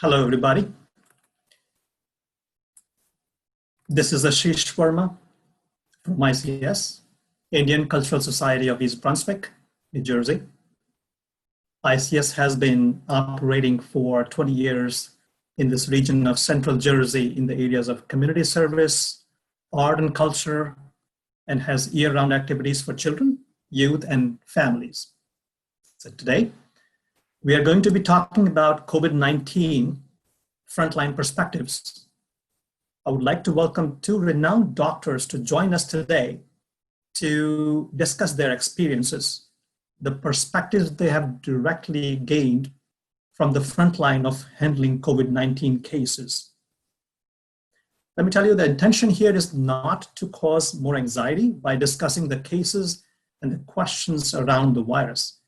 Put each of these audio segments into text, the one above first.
Hello, everybody. This is Ashish Verma from ICS, Indian Cultural Society of East Brunswick, New Jersey. ICS has been operating for 20 years in this region of Central Jersey in the areas of community service, art and culture, and has year-round activities for children, youth, and families. So today, we are going to be talking about COVID-19 frontline perspectives. I would like to welcome two renowned doctors to join us today to discuss their experiences, the perspectives they have directly gained from the front line of handling COVID-19 cases. Let me tell you, the intention here is not to cause more anxiety by discussing the cases and the questions around the virus,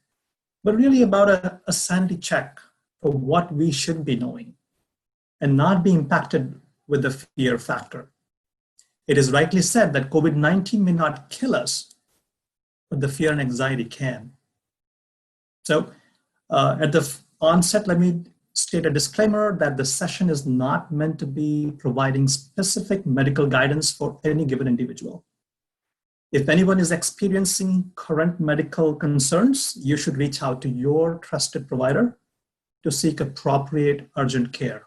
but really about a sanity check for what we should be knowing and not be impacted with the fear factor. It is rightly said that COVID-19 may not kill us, but the fear and anxiety can. So at the onset, let me state a disclaimer that the session is not meant to be providing specific medical guidance for any given individual. If anyone is experiencing current medical concerns, you should reach out to your trusted provider to seek appropriate urgent care.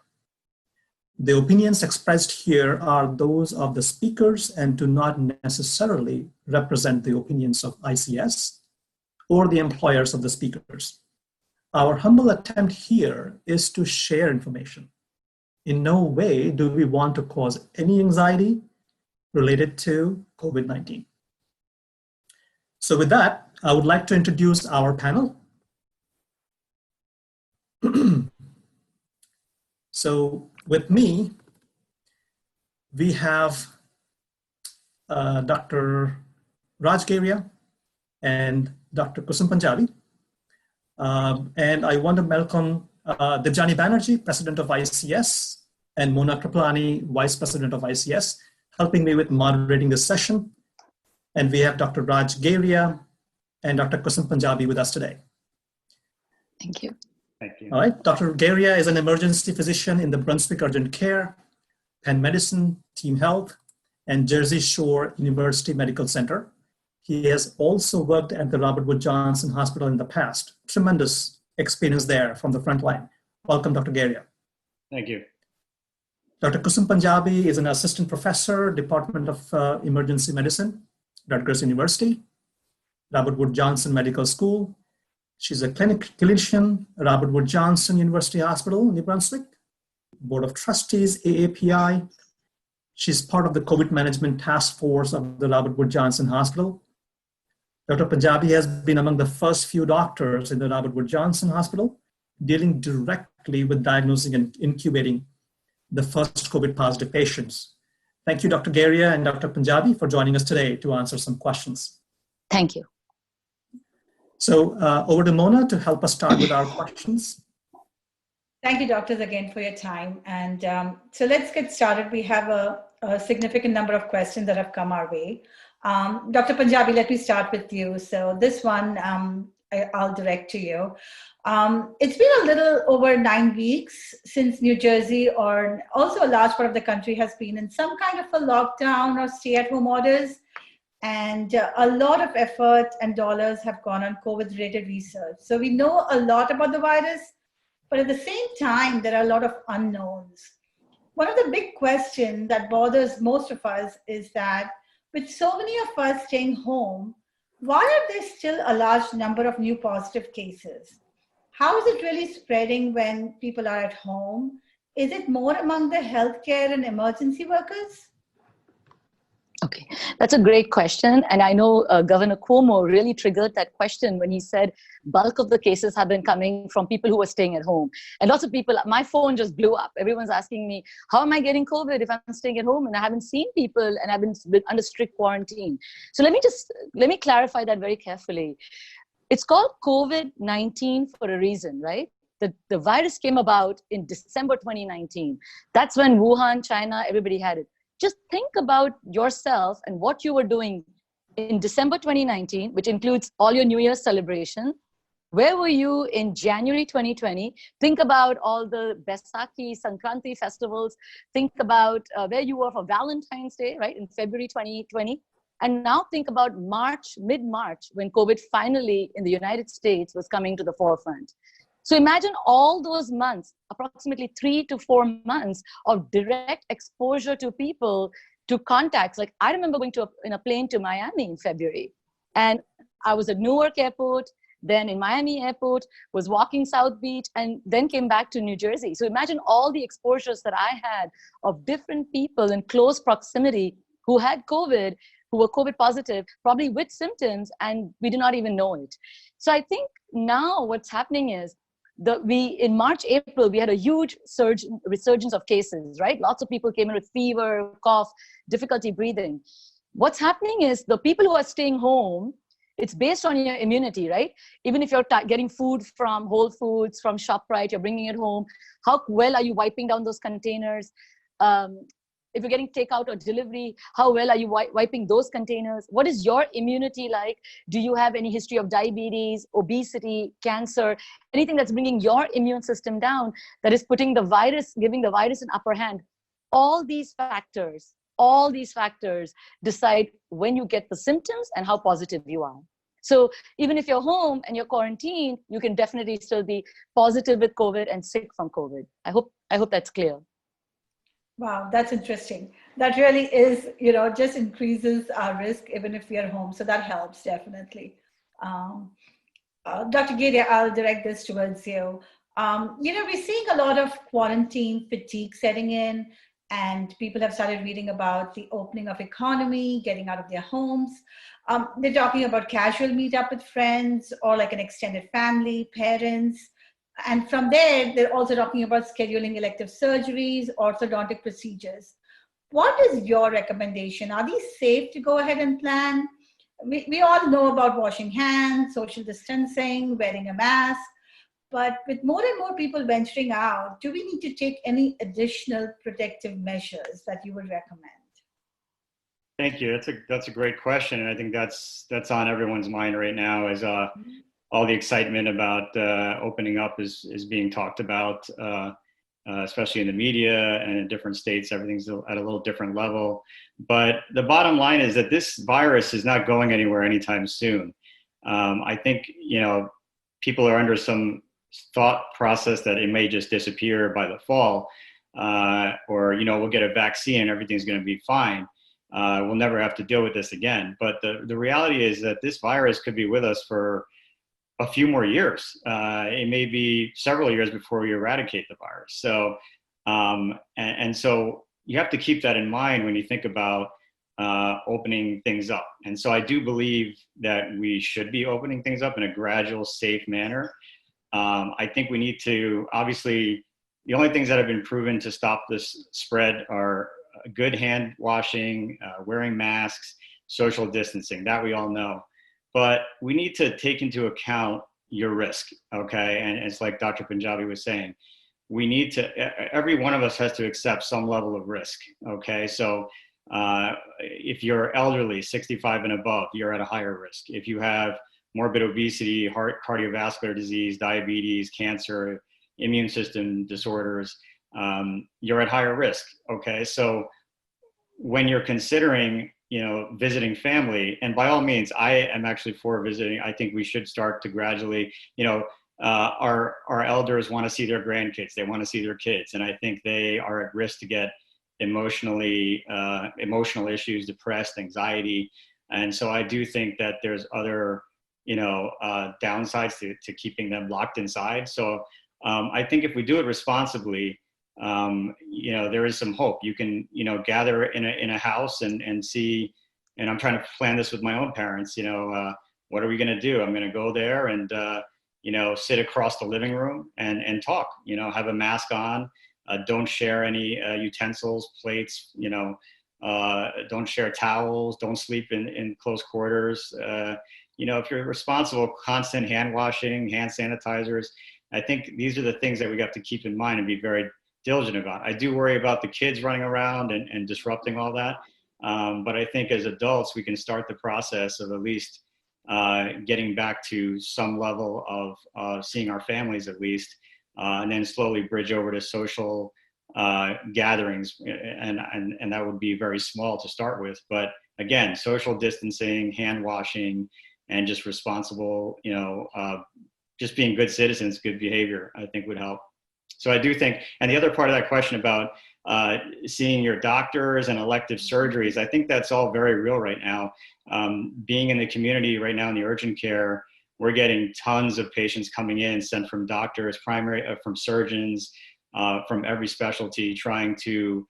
The opinions expressed here are those of the speakers and do not necessarily represent the opinions of ICS or the employers of the speakers. Our humble attempt here is to share information. In no way do we want to cause any anxiety related to COVID-19. So with that, I would like to introduce our panel. So with me, we have Dr. Geria and Dr. Kusum Punjabi. And I want to welcome Debjani Banerjee, President of ICS, and Mona Kripalani, Vice President of ICS, helping me with moderating this session. And we have Dr. Geria and Dr. Kusum Punjabi with us today. Thank you. Thank you. All right, Dr. Geria is an emergency physician in the Brunswick Urgent Care, Penn Medicine, Team Health, and Jersey Shore University Medical Center. He has also worked at the Robert Wood Johnson Hospital in the past. Tremendous experience there from the front line. Welcome, Dr. Geria. Thank you. Dr. Kusum Punjabi is an assistant professor, Department of Emergency Medicine, Rutgers University, Robert Wood Johnson Medical School. She's a clinician, Robert Wood Johnson University Hospital, New Brunswick, Board of Trustees, AAPI. She's part of the COVID management task force of the Robert Wood Johnson Hospital. Dr. Punjabi has been among the first few doctors in the Robert Wood Johnson Hospital, dealing directly with diagnosing and incubating the first COVID positive patients. Thank you, Dr. Geria and Dr. Punjabi, for joining us today to answer some questions. Thank you. So over to Mona to help us start with our questions. Thank you, doctors, again for your time. And so let's get started. We have a significant number of questions that have come our way. Dr. Punjabi, let me start with you. So this one I'll direct to you. It's been a little over 9 weeks since New Jersey, or also a large part of the country, has been in some kind of a lockdown or stay-at-home orders. And a lot of effort and dollars have gone on COVID-related research. So we know a lot about the virus, but at the same time, there are a lot of unknowns. One of the big questions that bothers most of us is that with so many of us staying home, why are there still a large number of new positive cases? How is it really spreading when people are at home? Is it more among the healthcare and emergency workers? Okay, that's a great question. And I know Governor Cuomo really triggered that question when he said bulk of the cases have been coming from people who are staying at home. And lots of people, my phone just blew up. Everyone's asking me, how am I getting COVID if I'm staying at home and I haven't seen people and I've been under strict quarantine? So let me clarify that very carefully. It's called COVID-19 for a reason, right? The virus came about in December 2019. That's when Wuhan, China, everybody had it. Just think about yourself and what you were doing in December 2019, which includes all your New Year's celebration, Where were you in January 2020? Think about all the Baisakhi, Sankranti festivals. Think about where you were for Valentine's Day, right, in February 2020. And now think about March, mid-March, when COVID finally in the United States was coming to the forefront. So imagine all those months, approximately 3 to 4 months of direct exposure to people, to contacts. Like I remember going in a plane to Miami in February, and I was at Newark Airport, then in Miami Airport, was walking South Beach, and then came back to New Jersey. So imagine all the exposures that I had of different people in close proximity who had COVID, who were COVID positive, probably with symptoms, and we did not even know it. So I think now what's happening is in March, April, we had a huge resurgence of cases, right? Lots of people came in with fever, cough, difficulty breathing. What's happening is the people who are staying home, it's based on your immunity, right? Even if you're getting food from Whole Foods, from ShopRite, you're bringing it home. How well are you wiping down those containers? If you're getting takeout or delivery, how well are you wiping those containers? What is your immunity like? Do you have any history of diabetes, obesity, cancer, anything that's bringing your immune system down, that is putting the virus, giving the virus an upper hand? All these factors decide when you get the symptoms and how positive you are. So even if you're home and you're quarantined, you can definitely still be positive with COVID and sick from COVID. I hope that's clear. Wow, that's interesting. That really is, just increases our risk even if we are home. So that helps definitely. Dr. Geria, I'll direct this towards you. We're seeing a lot of quarantine fatigue setting in, and people have started reading about the opening of economy, getting out of their homes. They're talking about casual meetup with friends or like an extended family, parents. And from there, they're also talking about scheduling elective surgeries, orthodontic procedures. What is your recommendation? Are these safe to go ahead and plan? We all know about washing hands, social distancing, wearing a mask, but with more and more people venturing out, do we need to take any additional protective measures that you would recommend? Thank you. That's a great question, and I think that's on everyone's mind right now as all the excitement about opening up is being talked about, especially in the media and in different states. Everything's at a little different level. But the bottom line is that this virus is not going anywhere anytime soon. I think, people are under some thought process that it may just disappear by the fall, or, we'll get a vaccine and everything's going to be fine. We'll never have to deal with this again. But the reality is that this virus could be with us for a few more years. It may be several years before we eradicate the virus. So, and so you have to keep that in mind when you think about opening things up. And so I do believe that we should be opening things up in a gradual, safe manner. I think we need to, obviously, the only things that have been proven to stop this spread are good hand washing, wearing masks, social distancing, that we all know. But we need to take into account your risk, okay? And it's like Dr. Punjabi was saying, we need to, every one of us has to accept some level of risk, okay? So if you're elderly, 65 and above, you're at a higher risk. If you have morbid obesity, cardiovascular disease, diabetes, cancer, immune system disorders, you're at higher risk, okay? So when you're considering, visiting family, and by all means, I am actually for visiting. I think we should start to gradually, our elders want to see their grandkids, they want to see their kids, and I think they are at risk to get emotional issues, depressed, anxiety, and so I do think that there's other, downsides to keeping them locked inside. So I think if we do it responsibly, there is some hope. You can, gather in a house and see, and I'm trying to plan this with my own parents, what are we going to do? I'm going to go there and, sit across the living room and talk, have a mask on, don't share any utensils, plates, don't share towels, don't sleep in close quarters. If you're responsible, constant hand washing, hand sanitizers. I think these are the things that we have to keep in mind and be very diligent about. I do worry about the kids running around and disrupting all that. But I think as adults, we can start the process of at least getting back to some level of seeing our families at least, and then slowly bridge over to social gatherings, and that would be very small to start with. But again, social distancing, hand washing, and just responsible, just being good citizens, good behavior, I think would help. So I do think, and the other part of that question about seeing your doctors and elective surgeries, I think that's all very real right now. Being in the community right now in the urgent care, we're getting tons of patients coming in, sent from doctors, from surgeons, from every specialty, trying to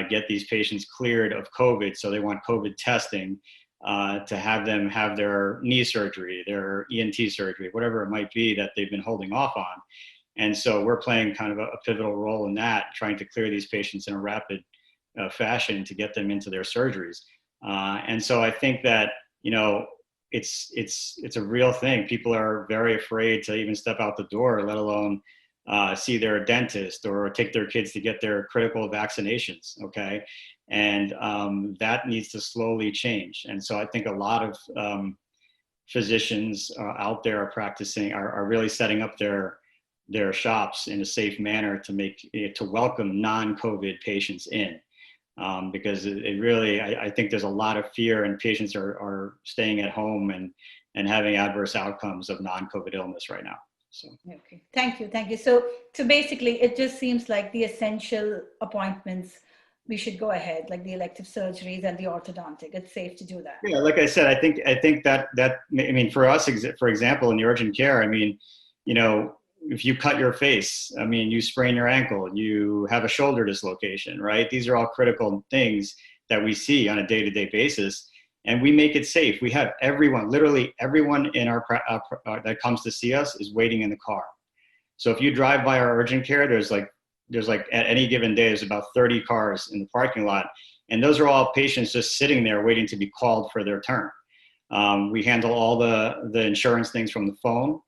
get these patients cleared of COVID. So they want COVID testing to have them have their knee surgery, their ENT surgery, whatever it might be that they've been holding off on. And so we're playing kind of a pivotal role in that, trying to clear these patients in a rapid fashion to get them into their surgeries. And so I think that, it's a real thing. People are very afraid to even step out the door, let alone see their dentist or take their kids to get their critical vaccinations, okay? And that needs to slowly change. And so I think a lot of physicians out there are practicing, are really setting up their shops in a safe manner to welcome non-COVID patients in. Because it really, I think there's a lot of fear, and patients are staying at home and having adverse outcomes of non-COVID illness right now. So. Okay, thank you. So basically, it just seems like the essential appointments, we should go ahead, like the elective surgeries and the orthodontic. It's safe to do that. Yeah, like I said, I think that for us, for example, in the urgent care, if you cut your face, you sprain your ankle, you have a shoulder dislocation, right? These are all critical things that we see on a day-to-day basis, and we make it safe. We have everyone, literally everyone in our that comes to see us is waiting in the car. So if you drive by our urgent care, there's like at any given day, there's about 30 cars in the parking lot, and those are all patients just sitting there waiting to be called for their turn. We handle all the insurance things from the phone,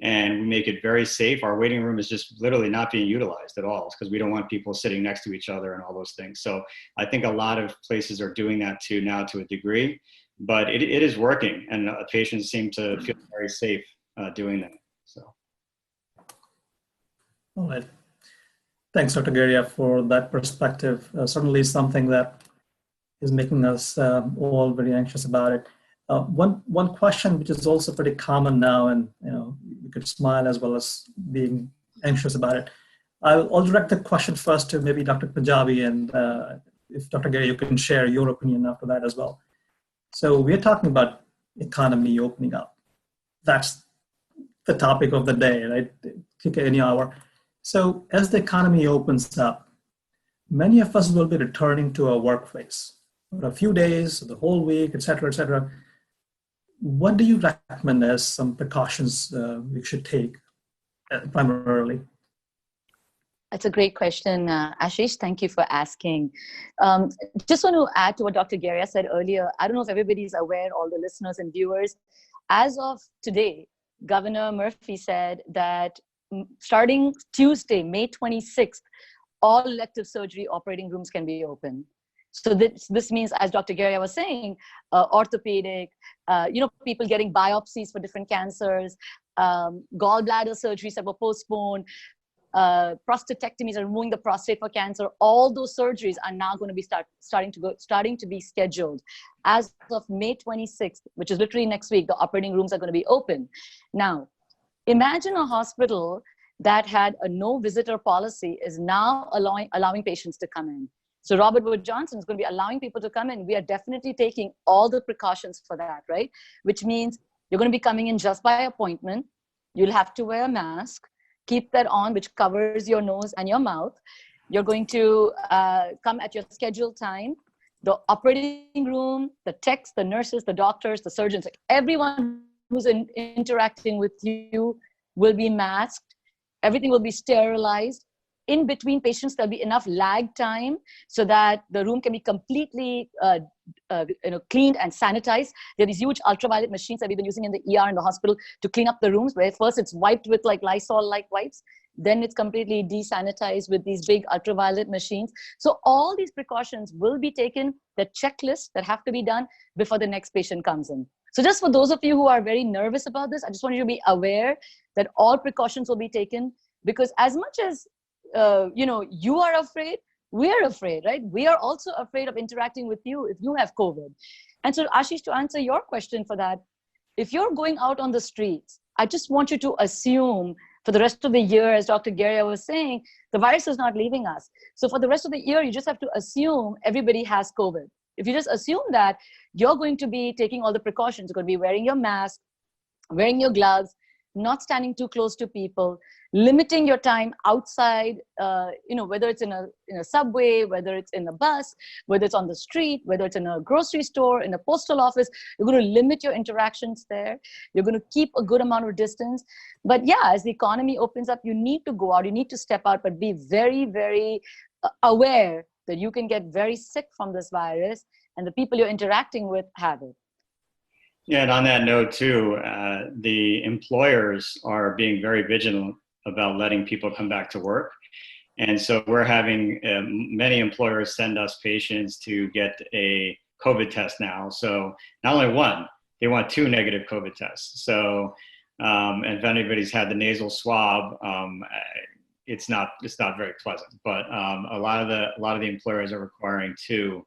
and we make it very safe. Our waiting room is just literally not being utilized at all, because we don't want people sitting next to each other and all those things. So I think a lot of places are doing that now to a degree, but it is working, and patients seem to feel very safe doing that. So. All right. Thanks, Dr. Geria, for that perspective. Certainly something that is making us all very anxious about it. One question which is also pretty common now, and you could smile as well as being anxious about it. I'll direct the question first to maybe Dr. Punjabi, and if Dr. Geria, you can share your opinion after that as well. So we're talking about economy opening up. That's the topic of the day, right? Pick any hour. So as the economy opens up, many of us will be returning to our workplace for a few days, the whole week, et cetera, et cetera. What do you recommend as some precautions we should take primarily? That's a great question, Ashish. Thank you for asking. Just want to add to what Dr. Geria said earlier. I don't know if everybody's aware, all the listeners and viewers. As of today, Governor Murphy said that starting Tuesday, May 26th, all elective surgery operating rooms can be open. So this means, as Dr. Geria was saying, orthopedic, people getting biopsies for different cancers, gallbladder surgeries that were postponed, prostatectomies and removing the prostate for cancer. All those surgeries are now going to be starting to be scheduled. As of May 26th, which is literally next week, the operating rooms are going to be open. Now, imagine a hospital that had a no visitor policy is now allowing patients to come in. So Robert Wood Johnson is going to be allowing people to come in. We are definitely taking all the precautions for that, right? Which means you're going to be coming in just by appointment. You'll have to wear a mask, keep that on, which covers your nose and your mouth. You're going to come at your scheduled time. The operating room, the techs, the nurses, the doctors, the surgeons, everyone who's interacting with you will be masked. Everything will be sterilized. In between patients, there'll be enough lag time so that the room can be completely cleaned and sanitized. There are these huge ultraviolet machines that we've been using in the ER in the hospital to clean up the rooms, where first it's wiped with like Lysol-like wipes, then it's completely desanitized with these big ultraviolet machines. So all these precautions will be taken, the checklists that have to be done before the next patient comes in. So just for those of you who are very nervous about this, I just want you to be aware that all precautions will be taken, because as much as you are afraid, we're afraid, right? We are also afraid of interacting with you if you have COVID. And so Ashish, to answer your question for that, if you're going out on the streets, I just want you to assume for the rest of the year, as Dr. Geria was saying, the virus is not leaving us. So for the rest of the year, you just have to assume everybody has COVID. If you just assume that, you're going to be taking all the precautions. You're going to be wearing your mask, wearing your gloves, not standing too close to people, limiting your time outside, whether it's in a subway, whether it's in a bus, whether it's on the street, whether it's in a grocery store, in a postal office. You're going to limit your interactions there. You're going to keep a good amount of distance. But yeah, as the economy opens up, you need to go out, you need to step out, but be very, very aware that you can get very sick from this virus, and the people you're interacting with have it. Yeah, and on that note too, the employers are being very vigilant about letting people come back to work. And so we're having many employers send us patients to get a COVID test now. So not only one, they want 2 negative COVID tests. So, and if anybody's had the nasal swab, it's not very pleasant. But a lot of the employers are requiring 2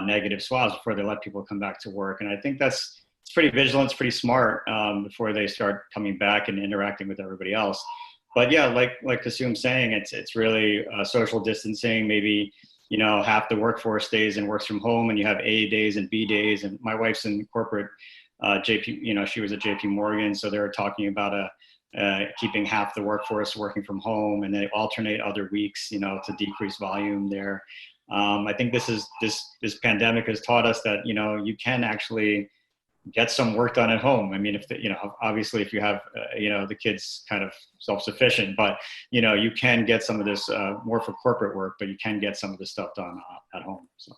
negative swabs before they let people come back to work. And I think it's pretty vigilant, it's pretty smart before they start coming back and interacting with everybody else. But yeah, like Kusum's saying, it's really social distancing. Maybe, half the workforce stays and works from home, and you have A days and B days. And my wife's in corporate JP, she was at JP Morgan, so they were talking about keeping half the workforce working from home, and they alternate other weeks, to decrease volume there. I think this pandemic has taught us that, you can actually get some work done at home. I mean, obviously if you have, the kids kind of self-sufficient, but, you can get some of this more for corporate work, but you can get some of this stuff done at home. So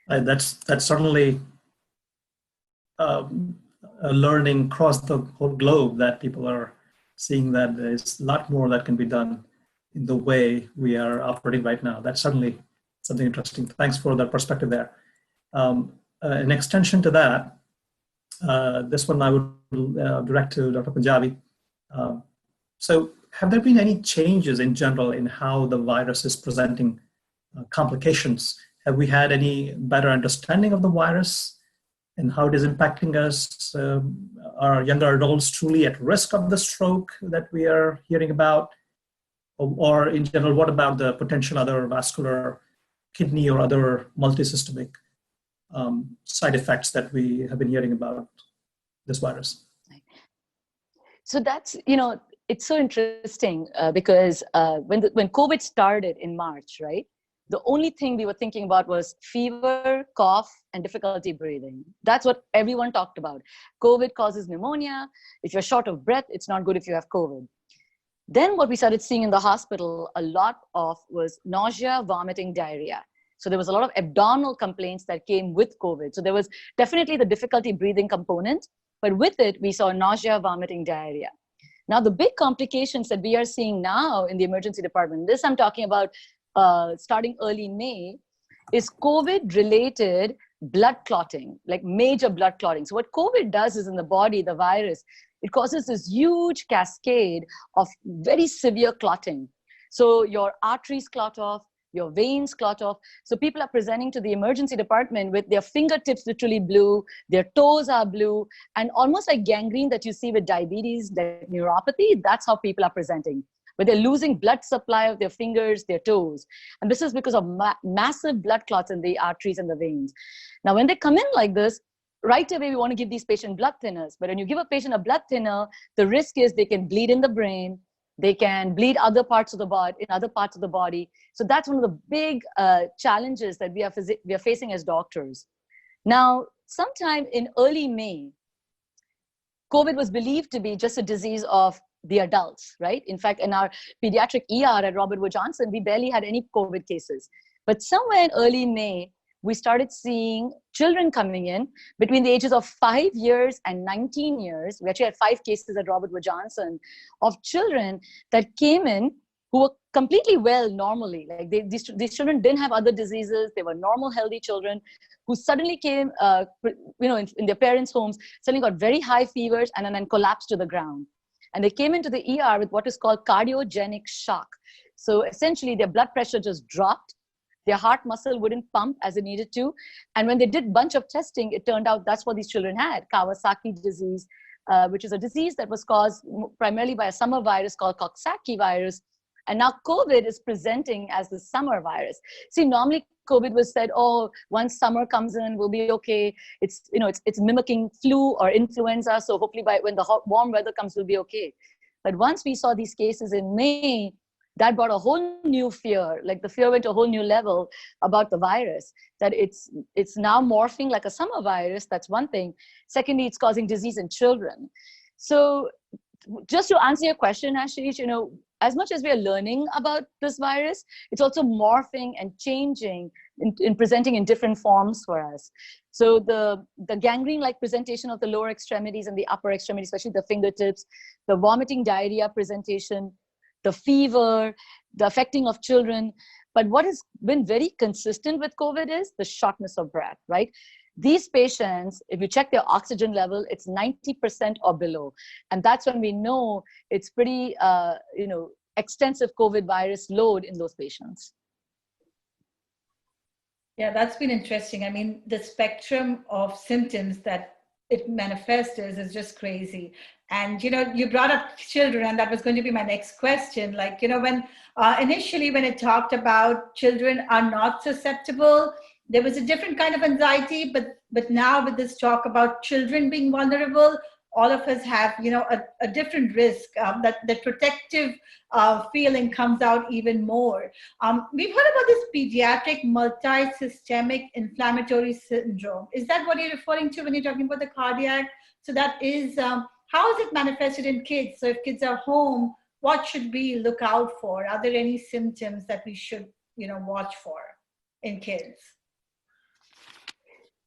that's certainly a learning across the whole globe, that people are seeing that there's a lot more that can be done in the way we are operating right now. That's certainly something interesting. Thanks for that perspective there. An extension to that, this one I would direct to Dr. Punjabi. So have there been any changes in general in how the virus is presenting complications? Have we had any better understanding of the virus and how it is impacting us? Are younger adults truly at risk of the stroke that we are hearing about? Or in general, what about the potential other vascular, kidney, or other multisystemic side effects that we have been hearing about this virus? So that's, it's so interesting because when COVID started in March, right? The only thing we were thinking about was fever, cough, and difficulty breathing. That's what everyone talked about. COVID causes pneumonia. If you're short of breath, it's not good if you have COVID. Then what we started seeing in the hospital a lot of was nausea, vomiting, diarrhea. So there was a lot of abdominal complaints that came with COVID. So there was definitely the difficulty breathing component, but with it, we saw nausea, vomiting, diarrhea. Now, the big complications that we are seeing now in the emergency department, this I'm talking about starting early May, is COVID-related blood clotting, like major blood clotting. So what COVID does is in the body, the virus, it causes this huge cascade of very severe clotting. So your arteries clot off, your veins clot off. So people are presenting to the emergency department with their fingertips literally blue, their toes are blue, and almost like gangrene that you see with diabetes, like neuropathy, that's how people are presenting. But they're losing blood supply of their fingers, their toes. And this is because of massive blood clots in the arteries and the veins. Now, when they come in like this, right away, we want to give these patients blood thinners. But when you give a patient a blood thinner, the risk is they can bleed in the brain, they can bleed other parts of the body, So that's one of the big challenges that we are facing as doctors. Now, sometime in early May, COVID was believed to be just a disease of the adults, right? In fact, in our pediatric ER at Robert Wood Johnson, we barely had any COVID cases. But somewhere in early May, we started seeing children coming in between the ages of 5 years and 19 years. We actually had 5 cases at Robert Wood Johnson of children that came in who were completely well normally. Like these children didn't have other diseases. They were normal, healthy children who suddenly came, in their parents' homes, suddenly got very high fevers and then collapsed to the ground. And they came into the ER with what is called cardiogenic shock. So essentially their blood pressure just dropped. Their heart muscle wouldn't pump as it needed to. And when they did a bunch of testing, it turned out that's what these children had, Kawasaki disease, which is a disease that was caused primarily by a summer virus called Coxsackie virus. And now COVID is presenting as the summer virus. See, normally COVID was said, oh, once summer comes in, we'll be okay. It's mimicking flu or influenza. So hopefully when the warm weather comes, we'll be okay. But once we saw these cases in May, that brought a whole new fear. Like the fear went to a whole new level about the virus, that it's now morphing like a summer virus. That's one thing. Secondly, it's causing disease in children. So just to answer your question, Ashish, as much as we are learning about this virus, it's also morphing and changing in presenting in different forms for us. So the gangrene-like presentation of the lower extremities and the upper extremities, especially the fingertips, the vomiting diarrhea presentation, the fever, the affecting of children. But what has been very consistent with COVID is the shortness of breath, right? These patients, if you check their oxygen level, it's 90% or below. And that's when we know it's pretty, extensive COVID virus load in those patients. Yeah, that's been interesting. I mean, the spectrum of symptoms that it manifests is just crazy. And, you brought up children, and that was going to be my next question. Like, when initially when it talked about children are not susceptible, there was a different kind of anxiety, but now with this talk about children being vulnerable, all of us have, a different risk, that the protective feeling comes out even more. We've heard about this pediatric multisystemic inflammatory syndrome. Is that what you're referring to when you're talking about the cardiac? So that is, how is it manifested in kids? So if kids are home, what should we look out for? Are there any symptoms that we should, watch for in kids?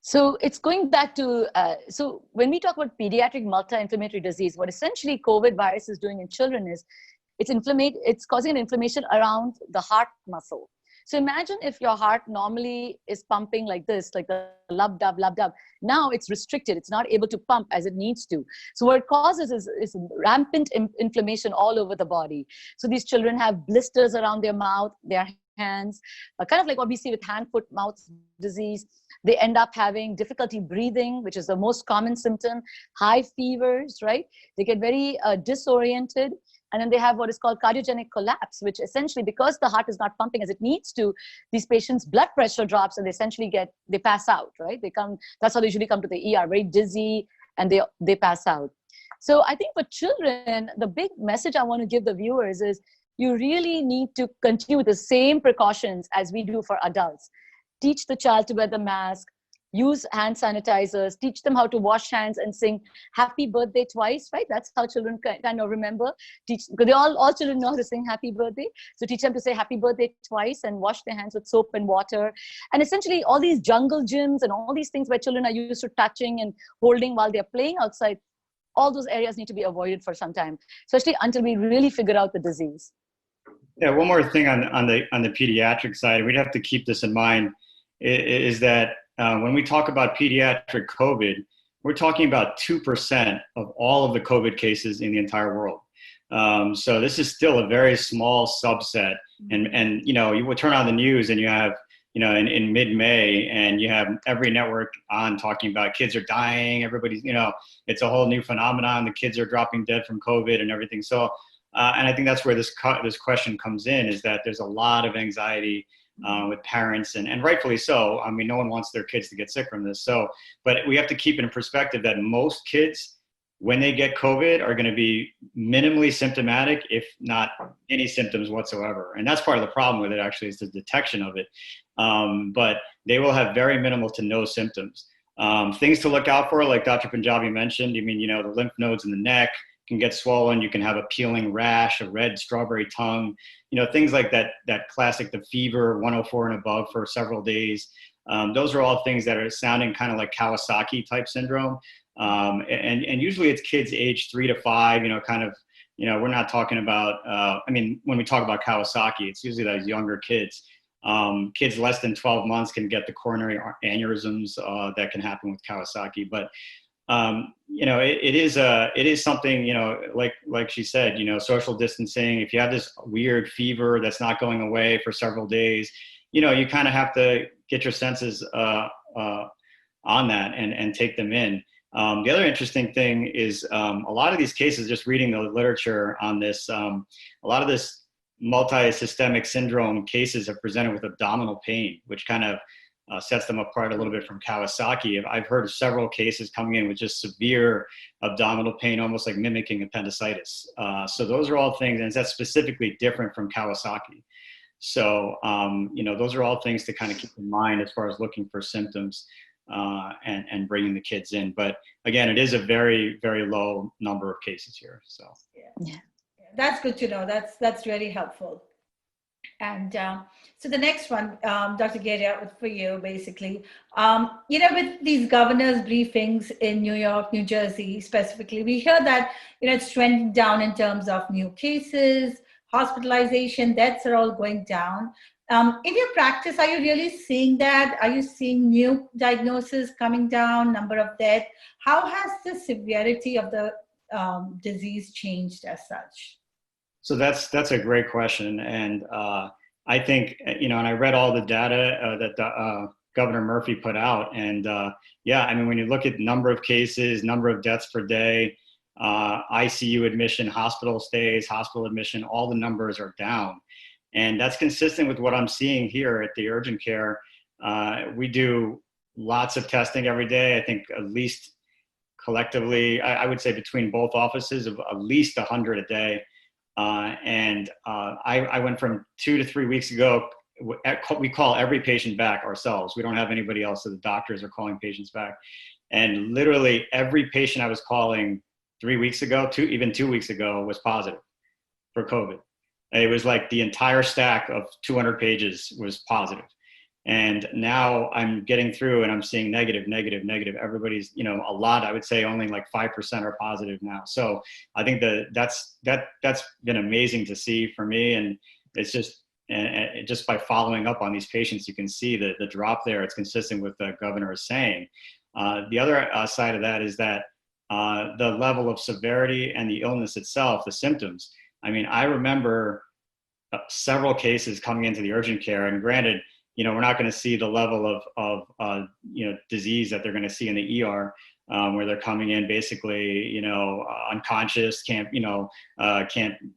So it's going back to, so when we talk about pediatric multi-inflammatory disease, what essentially COVID virus is doing in children is it's causing an inflammation around the heart muscle. So imagine if your heart normally is pumping like this, like the lub dub, lub dub. Now it's restricted. It's not able to pump as it needs to. So what it causes is rampant inflammation all over the body. So these children have blisters around their mouth, their hands, kind of like what we see with hand, foot, mouth disease. They end up having difficulty breathing, which is the most common symptom, high fevers, right? They get very disoriented. And then they have what is called cardiogenic collapse, which essentially, because the heart is not pumping as it needs to, these patients' blood pressure drops and they essentially they pass out, right? That's how they usually come to the ER, very dizzy, and they pass out. So I think for children, the big message I want to give the viewers is you really need to continue with the same precautions as we do for adults. Teach the child to wear the mask, use hand sanitizers, teach them how to wash hands and sing happy birthday twice, right? That's how children kind of remember. Because all children know how to sing happy birthday. So teach them to say happy birthday twice and wash their hands with soap and water. And essentially all these jungle gyms and all these things where children are used to touching and holding while they're playing outside, all those areas need to be avoided for some time, especially until we really figure out the disease. Yeah, one more thing on the pediatric side, we'd have to keep this in mind, is that when we talk about pediatric COVID, we're talking about 2% of all of the COVID cases in the entire world. So this is still a very small subset. And you will turn on the news and you have, in mid-May, and you have every network on talking about kids are dying, everybody's, it's a whole new phenomenon. The kids are dropping dead from COVID and everything. So, and I think that's where this question comes in, is that there's a lot of anxiety with parents, and rightfully so. I mean, no one wants their kids to get sick from this. So, but we have to keep it in perspective that most kids, when they get COVID, are going to be minimally symptomatic, if not any symptoms whatsoever. And that's part of the problem with it, actually, is the detection of it. But they will have very minimal to no symptoms. Things to look out for, like Dr. Punjabi mentioned, the lymph nodes in the neck can get swollen. You can have a peeling rash, a red strawberry tongue, things like that classic, the fever 104 and above for several days. Those are all things that are sounding kind of like Kawasaki type syndrome. And usually it's kids age 3 to 5, kind of you know, we're not talking about, I mean, when we talk about Kawasaki, it's usually those younger kids. Kids less than 12 months can get the coronary aneurysms that can happen with Kawasaki. But, you know, it is something, you know, like she said, you know, social distancing, if you have this weird fever that's not going away for several days, you know, you kind of have to get your senses on that and take them in. The other interesting thing is a lot of these cases, just reading the literature on this, a lot of this multi-systemic syndrome cases have presented with abdominal pain, which kind of sets them apart a little bit from Kawasaki. I've heard of several cases coming in with just severe abdominal pain, almost like mimicking appendicitis. So those are all things, and that's specifically different from Kawasaki. So, you know, those are all things to kind of keep in mind as far as looking for symptoms and bringing the kids in. But again, it is a very, very low number of cases here. So yeah. That's good to know. That's really helpful. And so the next one, Dr. Geria, for you, basically, you know, with these governors' briefings in New York, New Jersey, specifically, we hear that, you know, it's trending down in terms of new cases, hospitalization, deaths are all going down. In your practice, are you really seeing that? Are you seeing new diagnoses coming down, number of deaths? How has the severity of the disease changed as such? So that's a great question. And I think, you know, and I read all the data that Governor Murphy put out. And yeah, I mean, when you look at number of cases, number of deaths per day, ICU admission, hospital stays, hospital admission, all the numbers are down. And that's consistent with what I'm seeing here at the urgent care. We do lots of testing every day. I think at least collectively, I would say between both offices of at least 100 a day. I went from 2 to 3 weeks ago. We call every patient back ourselves. We don't have anybody else, so the doctors are calling patients back. And literally every patient I was calling 3 weeks ago, even 2 weeks ago, was positive for COVID. It was like the entire stack of 200 pages was positive. And now I'm getting through and I'm seeing negative. Everybody's, you know, a lot, I would say only like 5% are positive now. So I think that's been amazing to see for me. And it's just by following up on these patients, you can see the drop there. It's consistent with the governor is saying. The other side of that is that the level of severity and the illness itself, the symptoms. I mean, I remember several cases coming into the urgent care, and granted, you know, we're not going to see the level of you know, disease that they're going to see in the ER, where they're coming in basically, you know, unconscious, can't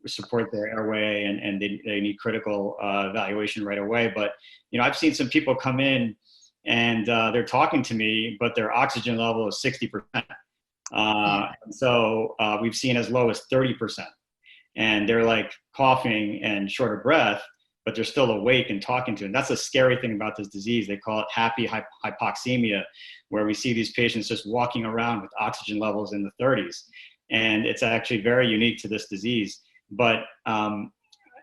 support their airway, and they need critical evaluation right away. But, you know, I've seen some people come in and they're talking to me, but their oxygen level is 60%. So we've seen as low as 30%. And they're like coughing and short of breath, but they're still awake and talking to them. That's a scary thing about this disease. They call it happy hypoxemia, where we see these patients just walking around with oxygen levels in the 30s. And it's actually very unique to this disease. But,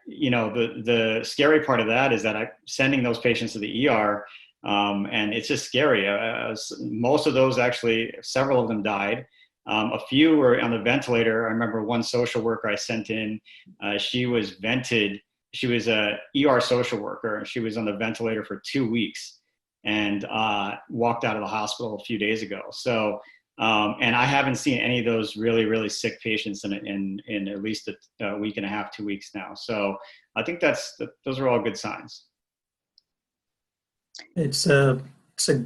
you know, the scary part of that is that I'm sending those patients to the ER, and it's just scary. Most of those, actually, several of them died. A few were on the ventilator. I remember one social worker I sent in, she was vented. She was a ER social worker, and she was on the ventilator for 2 weeks and walked out of the hospital a few days ago. So, and I haven't seen any of those really, really sick patients in at least a week and a half, 2 weeks now. So I think those are all good signs. It's a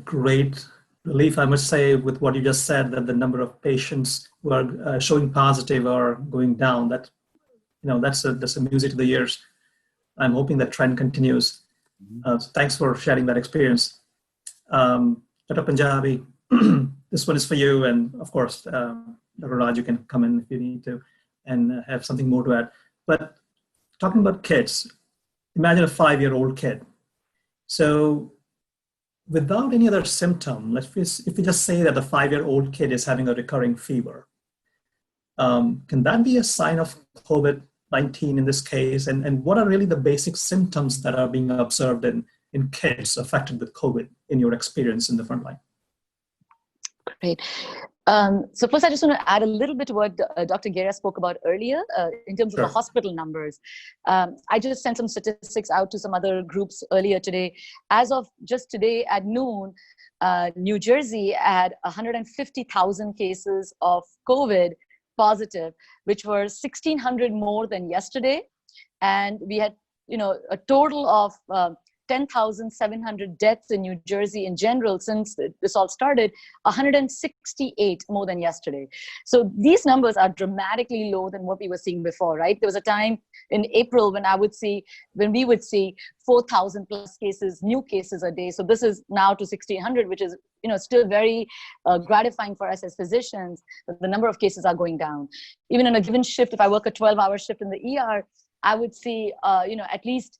great relief, I must say, with what you just said, that the number of patients who are showing positive are going down. That, you know, that's a music to the ears. I'm hoping that trend continues. So thanks for sharing that experience. Dr. Punjabi, this one is for you, and of course, Dr. Raj, you can come in if you need to and have something more to add. But talking about kids, imagine a 5-year-old kid. So without any other symptom, if we just say that the 5-year-old kid is having a recurring fever, can that be a sign of COVID-19 in this case? And what are really the basic symptoms that are being observed in kids affected with COVID in your experience in the frontline? Great. So first, I just want to add a little bit to what Dr. Geria spoke about earlier in terms of the hospital numbers. I just sent some statistics out to some other groups earlier today. As of just today at noon, New Jersey had 150,000 cases of COVID positive, which were 1,600 more than yesterday. And we had, a total of 10,700 deaths in New Jersey in general since this all started, 168 more than yesterday. So these numbers are dramatically lower than what we were seeing before, right? There was a time in April when we would see 4,000 plus cases, new cases a day. So this is now to 1,600, which is still very gratifying for us as physicians. That the number of cases are going down. Even in a given shift, if I work a 12-hour shift in the ER, I would see at least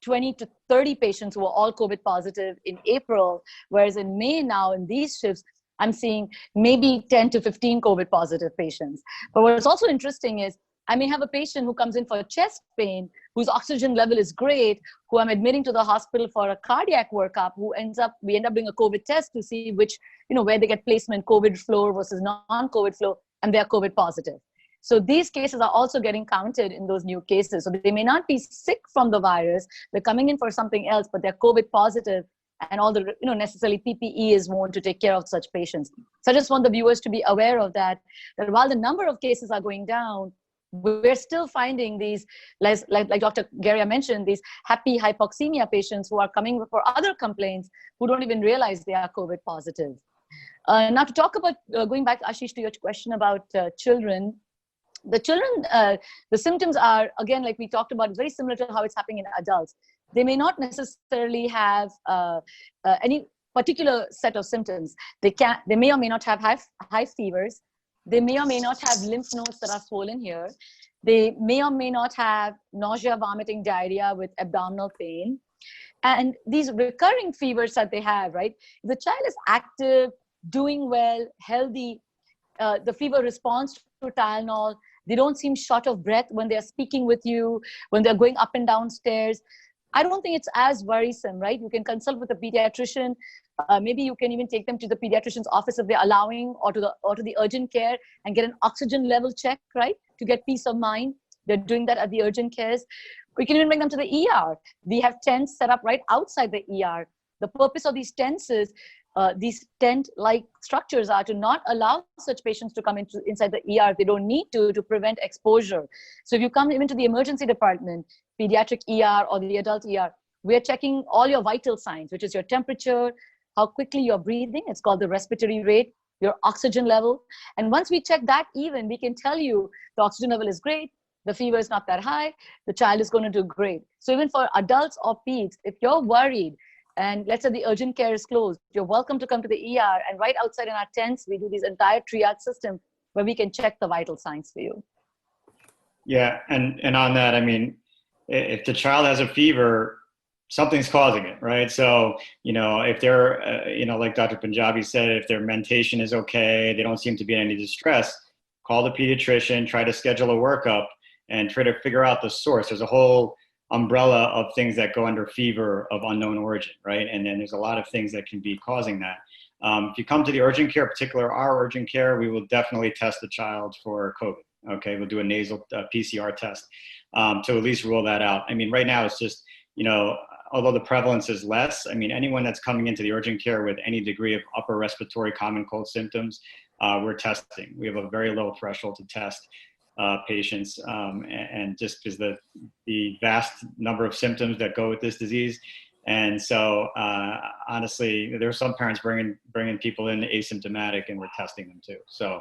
20 to 30 patients who were all COVID positive in April, whereas in May now in these shifts, I'm seeing maybe 10 to 15 COVID positive patients. But what's also interesting is I may have a patient who comes in for chest pain, whose oxygen level is great, who I'm admitting to the hospital for a cardiac workup, we end up doing a COVID test to see which, where they get placement, COVID flow versus non-COVID flow, and they're COVID positive. So these cases are also getting counted in those new cases. So they may not be sick from the virus, they're coming in for something else, but they're COVID positive, and all the necessarily PPE is worn to take care of such patients. So I just want the viewers to be aware of that while the number of cases are going down, we're still finding these, like Dr. Geria mentioned, these happy hypoxemia patients who are coming for other complaints who don't even realize they are COVID positive. Now to talk about, going back, Ashish, to your question about children, the symptoms are, again, like we talked about, very similar to how it's happening in adults. They may not necessarily have any particular set of symptoms. They may or may not have high fevers. They may or may not have lymph nodes that are swollen here. They may or may not have nausea, vomiting, diarrhea with abdominal pain. And these recurring fevers that they have, right? If the child is active, doing well, healthy, the fever responds to Tylenol. They don't seem short of breath when they're speaking with you, when they're going up and down stairs. I don't think it's as worrisome, right? You can consult with a pediatrician. Maybe you can even take them to the pediatrician's office if they're allowing, or to the urgent care and get an oxygen level check, right? To get peace of mind. They're doing that at the urgent cares. We can even bring them to the ER. We have tents set up right outside the ER. The purpose of these tents is these tent-like structures are to not allow such patients to come inside the ER. They don't need to prevent exposure. So if you come even to the emergency department, pediatric ER or the adult ER, we're checking all your vital signs, which is your temperature, how quickly you're breathing. It's called the respiratory rate, your oxygen level. And once we check that even, we can tell you the oxygen level is great, the fever is not that high, the child is going to do great. So even for adults or peds, if you're worried, and let's say the urgent care is closed, you're welcome to come to the ER, and right outside in our tents, we do this entire triage system where we can check the vital signs for you. Yeah, and on that, I mean, if the child has a fever, something's causing it, right? So, if they're, like Dr. Punjabi said, if their mentation is okay, they don't seem to be in any distress, call the pediatrician, try to schedule a workup, and try to figure out the source. There's a whole umbrella of things that go under fever of unknown origin, right? And then there's a lot of things that can be causing that. If you come to the urgent care, particularly our urgent care, we will definitely test the child for COVID. Okay, we'll do a nasal PCR test to at least rule that out. I mean, right now it's just, although the prevalence is less, I mean, anyone that's coming into the urgent care with any degree of upper respiratory common cold symptoms, we're testing. We have a very low threshold to test patients, and just because the vast number of symptoms that go with this disease. And so honestly, there are some parents bringing people in asymptomatic, and we're testing them too. So,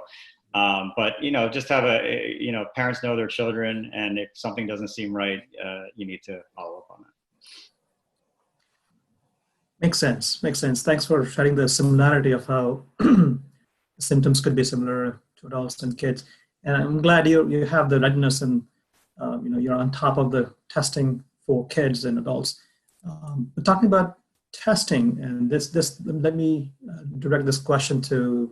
but just have parents know their children, and if something doesn't seem right, you need to follow up on that. Makes sense. Thanks for sharing the similarity of how symptoms could be similar to adults and kids. And I'm glad you have the readiness and you're on top of the testing for kids and adults. But talking about testing, and let me direct this question to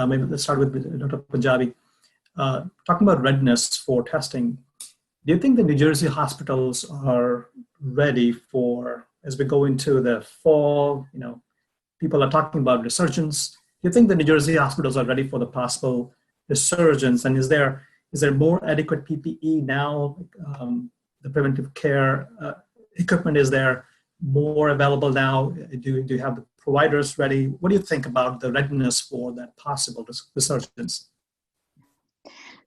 maybe let's start with Dr. Punjabi. Talking about readiness for testing, do you think the New Jersey hospitals are ready for, as we go into the fall? People are talking about resurgence you think the New Jersey hospitals are ready for the possible resurgence? And is there more adequate PPE now? The preventive care equipment, is there more available now? Do you have the providers ready? What do you think about the readiness for that possible resurgence?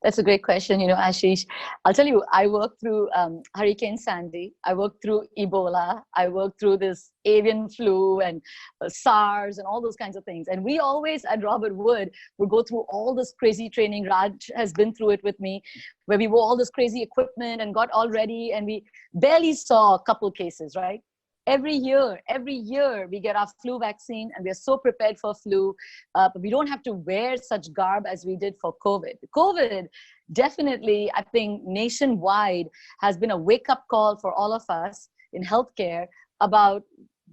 That's a great question, Ashish. I'll tell you, I worked through Hurricane Sandy. I worked through Ebola. I worked through this avian flu and SARS and all those kinds of things. And we always at Robert Wood would go through all this crazy training. Raj has been through it with me, where we wore all this crazy equipment and got all ready, and we barely saw a couple cases, right? Every year we get our flu vaccine, and we're so prepared for flu, but we don't have to wear such garb as we did for COVID. COVID definitely, I think, nationwide has been a wake-up call for all of us in healthcare about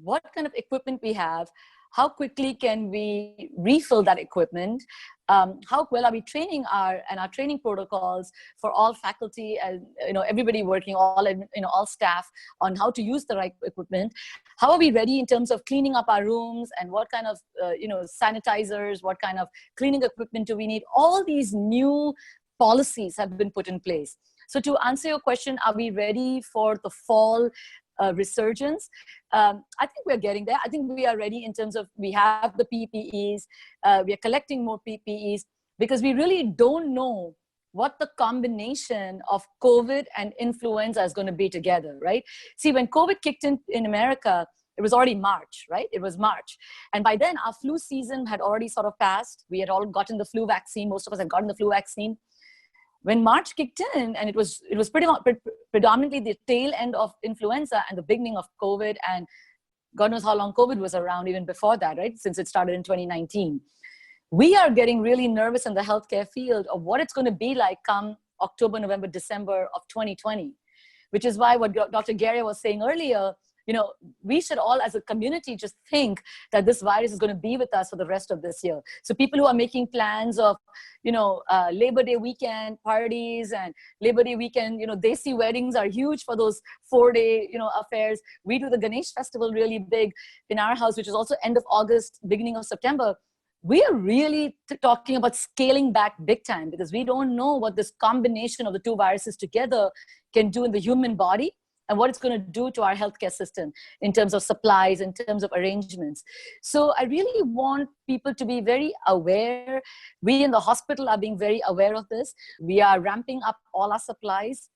what kind of equipment we have, how quickly can we refill that equipment, how well are we training our training protocols for all faculty and everybody working, all staff, on how to use the right equipment. How are we ready in terms of cleaning up our rooms, and what kind of sanitizers, what kind of cleaning equipment do we need? All these new policies have been put in place. So to answer your question, are we ready for the fall resurgence? I think we're getting there. I think we are ready in terms of we have the PPEs, we are collecting more PPEs, because we really don't know what the combination of COVID and influenza is going to be together, right? See, when COVID kicked in America, it was already March, right? It was March. And by then our flu season had already sort of passed. We had all gotten the flu vaccine. Most of us had gotten the flu vaccine. When March kicked in, and it was predominantly the tail end of influenza and the beginning of COVID, and God knows how long COVID was around even before that, right? Since it started in 2019. We are getting really nervous in the healthcare field of what it's going to be like come October, November, December of 2020, which is why what Dr. Geria was saying earlier, we should all as a community just think that this virus is going to be with us for the rest of this year. So people who are making plans of, Labor Day weekend parties and Labor Day weekend, Desi weddings are huge for those 4-day, affairs. We do the Ganesh festival really big in our house, which is also end of August, beginning of September. We are really talking about scaling back big time, because we don't know what this combination of the two viruses together can do in the human body, and what it's going to do to our healthcare system in terms of supplies, in terms of arrangements. So I really want people to be very aware. We in the hospital are being very aware of this. We are ramping up all our supplies.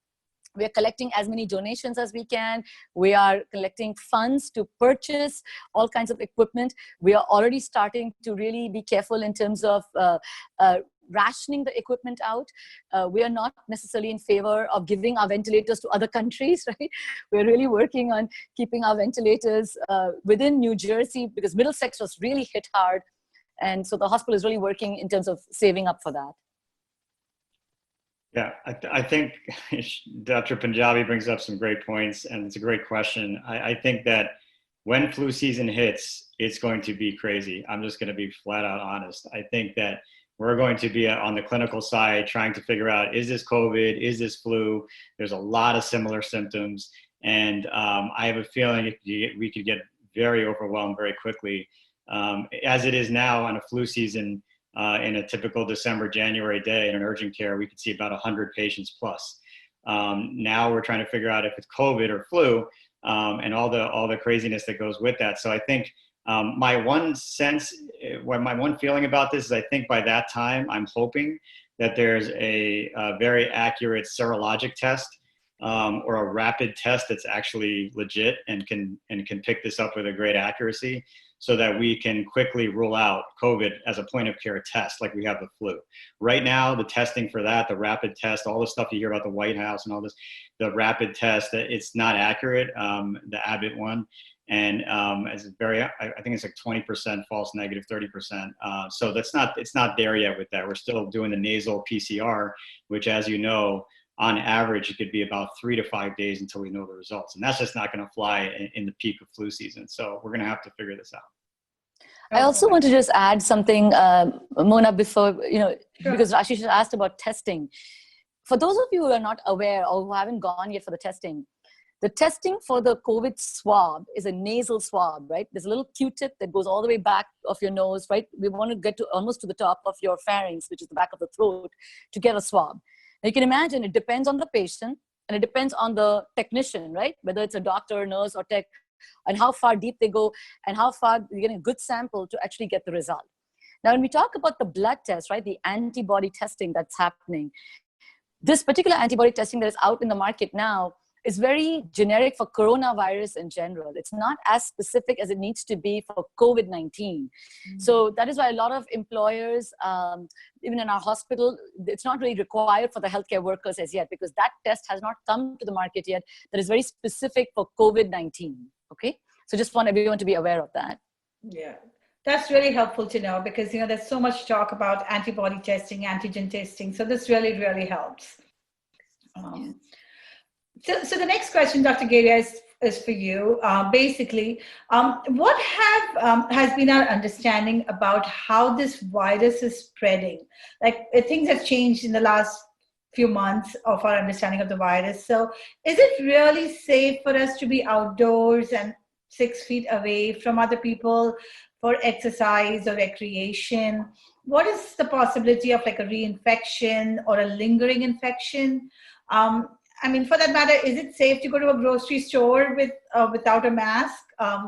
We are collecting as many donations as we can. We are collecting funds to purchase all kinds of equipment. We are already starting to really be careful in terms of rationing the equipment out. We are not necessarily in favor of giving our ventilators to other countries, right? We're really working on keeping our ventilators within New Jersey, because Middlesex was really hit hard. And so the hospital is really working in terms of saving up for that. Yeah, I think Dr. Punjabi brings up some great points, and it's a great question. I think that when flu season hits, it's going to be crazy. I'm just going to be flat out honest. I think that we're going to be on the clinical side trying to figure out, is this COVID? Is this flu? There's a lot of similar symptoms. And I have a feeling we could get very overwhelmed very quickly. As it is now on a flu season, in a typical December, January day in an urgent care, we could see about 100 patients plus. Now we're trying to figure out if it's COVID or flu, and all the craziness that goes with that. So I think my one feeling about this is, I think by that time, I'm hoping that there's a very accurate serologic test or a rapid test that's actually legit and can pick this up with a great accuracy, so that we can quickly rule out COVID as a point of care test like we have the flu. Right now, the testing for that, the rapid test, all the stuff you hear about the White House and all this, the rapid test, it's not accurate, the Abbott one. And it's I think it's like 20% false negative, 30%. So it's not there yet with that. We're still doing the nasal PCR, which, as you know, on average, it could be about 3 to 5 days until we know the results. And that's just not going to fly in the peak of flu season. So we're going to have to figure this out. I also want to just add something, Mona, before, Sure. Because Ashish asked about testing. For those of you who are not aware or who haven't gone yet for the testing, The testing for the COVID swab is a nasal swab, right? There's a little Q-tip that goes all the way back of your nose, right? We want to get to almost to the top of your pharynx, which is the back of the throat, to get a swab. Now you can imagine it depends on the patient and it depends on the technician, right? Whether it's a doctor, nurse, or tech, and how far deep they go and how far you're getting a good sample to actually get the result. Now, when we talk about the blood test, right, the antibody testing that's happening, this particular antibody testing that is out in the market now is very generic for coronavirus in general. It's not as specific as it needs to be for COVID-19. Mm-hmm. So that is why a lot of employers, even in our hospital, it's not really required for the healthcare workers as yet, because that test has not come to the market yet that is very specific for COVID-19, okay? So just want everyone to be aware of that. Yeah. That's really helpful to know, because, you know, there's so much talk about antibody testing, antigen testing. So this really, really helps. So the next question, Dr. Geria, is for you. Basically, what has been our understanding about how this virus is spreading? Like, things have changed in the last few months of our understanding of the virus. So is it really safe for us to be outdoors and 6 feet away from other people for exercise or recreation? What is the possibility of like a reinfection or a lingering infection? I mean, for that matter, is it safe to go to a grocery store without a mask?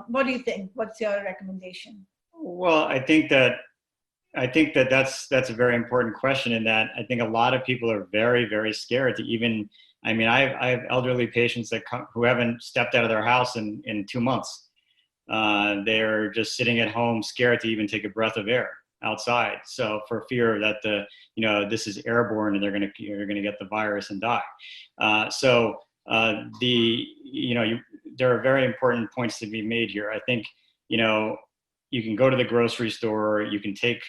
What do you think? What's your recommendation? Well, I think that's a very important question, in that I think a lot of people are very, very scared to even, I mean, I have elderly patients who haven't stepped out of their house in 2 months. They're just sitting at home scared to even take a breath of air outside. So for fear that this is airborne and you're going to get the virus and die. There are very important points to be made here. I think, you can go to the grocery store, you can take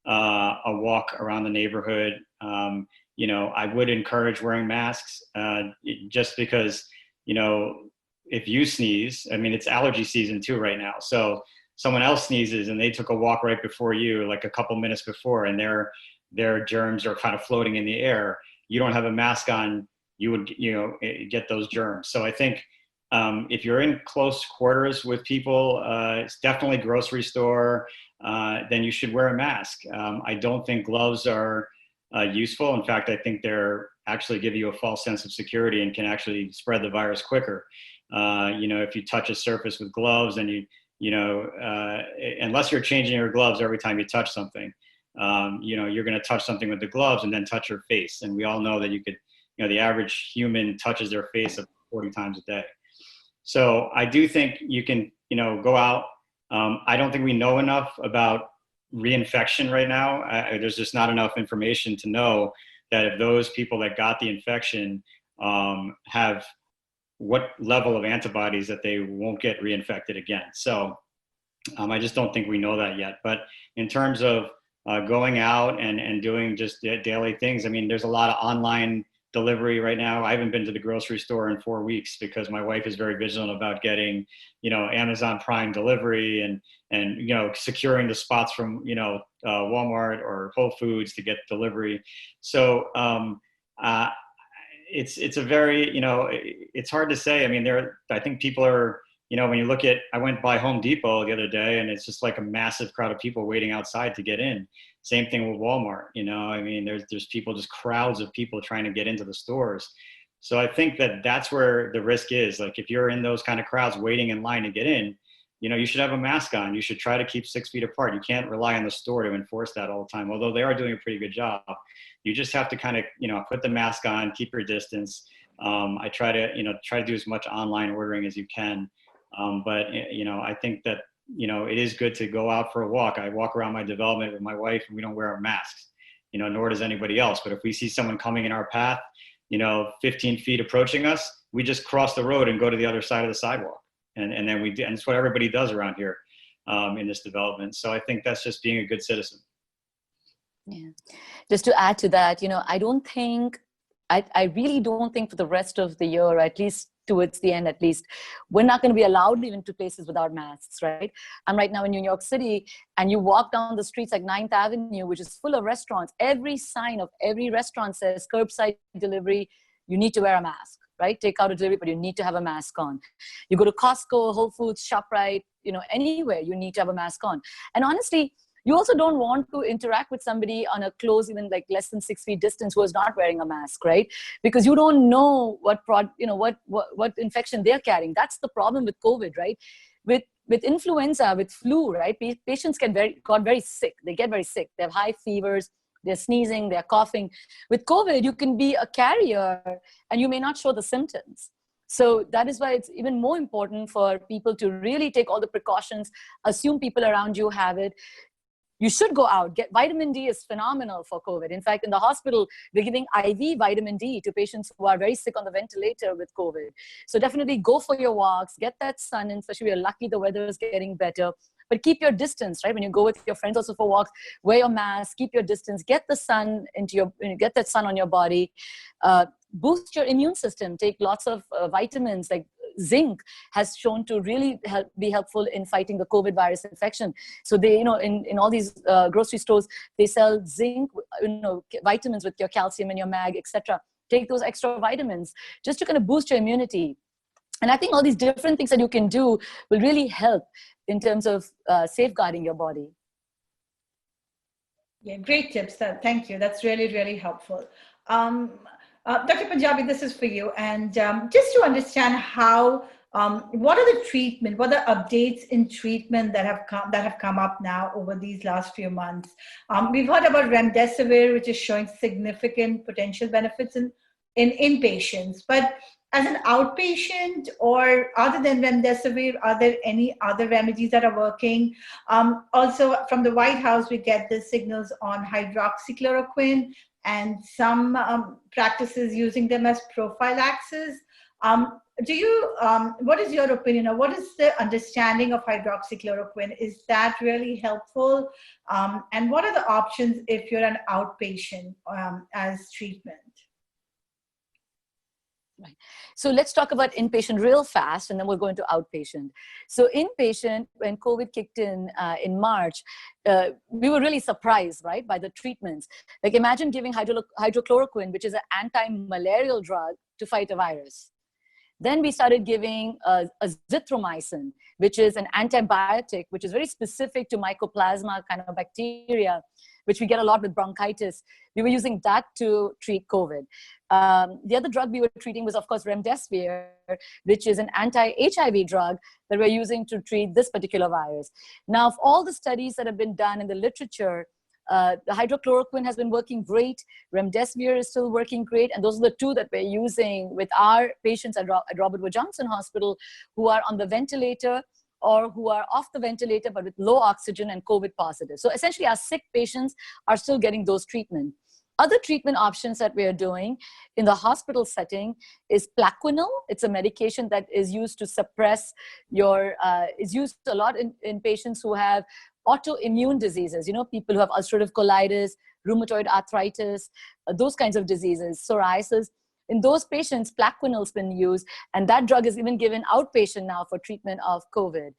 a walk around the neighborhood. I would encourage wearing masks, just because, if you sneeze, I mean, it's allergy season too right now. So someone else sneezes and they took a walk right before you, like a couple minutes before, and their germs are kind of floating in the air. You don't have a mask on, you would, get those germs. So I think if you're in close quarters with people, it's definitely grocery store, then you should wear a mask. I don't think gloves are useful. In fact, I think they're actually give you a false sense of security and can actually spread the virus quicker. If you touch a surface with gloves and unless you're changing your gloves every time you touch something, you're going to touch something with the gloves and then touch your face. And we all know that the average human touches their face 40 times a day. So I do think you can, go out. I don't think we know enough about reinfection right now. There's just not enough information to know that if those people that got the infection have what level of antibodies that they won't get reinfected again. So I just don't think we know that yet. But in terms of going out and doing just daily things, I mean, there's a lot of online delivery right now. I haven't been to the grocery store in 4 weeks because my wife is very vigilant about getting, Amazon Prime delivery and securing the spots from, Walmart or Whole Foods to get delivery. So it's a very, it's hard to say. I mean, I think people are, when you look at, I went by Home Depot the other day and it's just like a massive crowd of people waiting outside to get in. Same thing with Walmart, I mean, there's people, just crowds of people trying to get into the stores. So I think that's where the risk is. Like if you're in those kind of crowds waiting in line to get in, you should have a mask on. You should try to keep 6 feet apart. You can't rely on the store to enforce that all the time, although they are doing a pretty good job. You just have to kind of, put the mask on, keep your distance. I try to do as much online ordering as you can. But I think that, it is good to go out for a walk. I walk around my development with my wife and we don't wear our masks, nor does anybody else. But if we see someone coming in our path, 15 feet approaching us, we just cross the road and go to the other side of the sidewalk. And then we do, and it's what everybody does around here in this development. So I think that's just being a good citizen. Yeah. Just to add to that, I really don't think for the rest of the year, at least towards the end, at least, we're not going to be allowed even to places without masks, right? I'm right now in New York City and you walk down the streets like 9th Avenue, which is full of restaurants. Every sign of every restaurant says curbside delivery, you need to wear a mask. right? Take out a delivery, but you need to have a mask on. You go to Costco, Whole Foods, ShopRite, anywhere, you need to have a mask on. And honestly, you also don't want to interact with somebody on a close, even like less than 6 feet distance, who is not wearing a mask, right? Because you don't know what infection they're carrying. That's the problem with COVID, right? With influenza, with flu, right? Patients got very sick. They get very sick. They have high fevers. They're sneezing. They're coughing. With COVID, you can be a carrier and you may not show the symptoms. So that is why it's even more important for people to really take all the precautions, assume people around you have it. You should go out. Vitamin D is phenomenal for COVID. In fact, in the hospital, we're giving IV vitamin D to patients who are very sick on the ventilator with COVID. So definitely go for your walks, get that sun in, especially if you're lucky the weather is getting better. But keep your distance, right? When you go with your friends also for walks, wear your mask, keep your distance, get the sun get that sun on your body. Boost your immune system. Take lots of vitamins like zinc has shown to really be helpful in fighting the COVID virus infection. So they, in all these grocery stores, they sell zinc, vitamins with your calcium and your mag, etc. Take those extra vitamins just to kind of boost your immunity. And I think all these different things that you can do will really help in terms of safeguarding your body. Yeah, great tips. Thank you. That's really, really helpful. Dr. Punjabi, this is for you. And just to understand how, what are the treatment, what are updates in treatment that have come up now over these last few months? We've heard about remdesivir, which is showing significant potential benefits in inpatients. But as an outpatient, or other than remdesivir, are there any other remedies that are working? Also, from the White House, we get the signals on hydroxychloroquine and some practices using them as prophylaxis. What is your opinion, or what is the understanding of hydroxychloroquine? Is that really helpful? And what are the options if you're an outpatient as treatment? Right. So let's talk about inpatient real fast, and then we'll go into outpatient. So inpatient, when COVID kicked in March, we were really surprised, right, by the treatments. Like imagine giving hydrochloroquine, which is an anti-malarial drug, to fight a virus. Then we started giving azithromycin, which is an antibiotic, which is very specific to mycoplasma kind of bacteria, which we get a lot with bronchitis. We were using that to treat COVID. The other drug we were treating was, of course, remdesivir, which is an anti-HIV drug that we're using to treat this particular virus. Now, of all the studies that have been done in the literature, the hydrochloroquine has been working great. Remdesivir is still working great. And those are the two that we're using with our patients at Robert Wood Johnson Hospital who are on the ventilator or who are off the ventilator but with low oxygen and COVID positive. So essentially our sick patients are still getting those treatments. Other treatment options that we are doing in the hospital setting is Plaquenil. It's a medication that is used to suppress is used a lot in patients who have autoimmune diseases, people who have ulcerative colitis, rheumatoid arthritis, those kinds of diseases, psoriasis. In those patients, Plaquenil's been used, and that drug is even given outpatient now for treatment of COVID.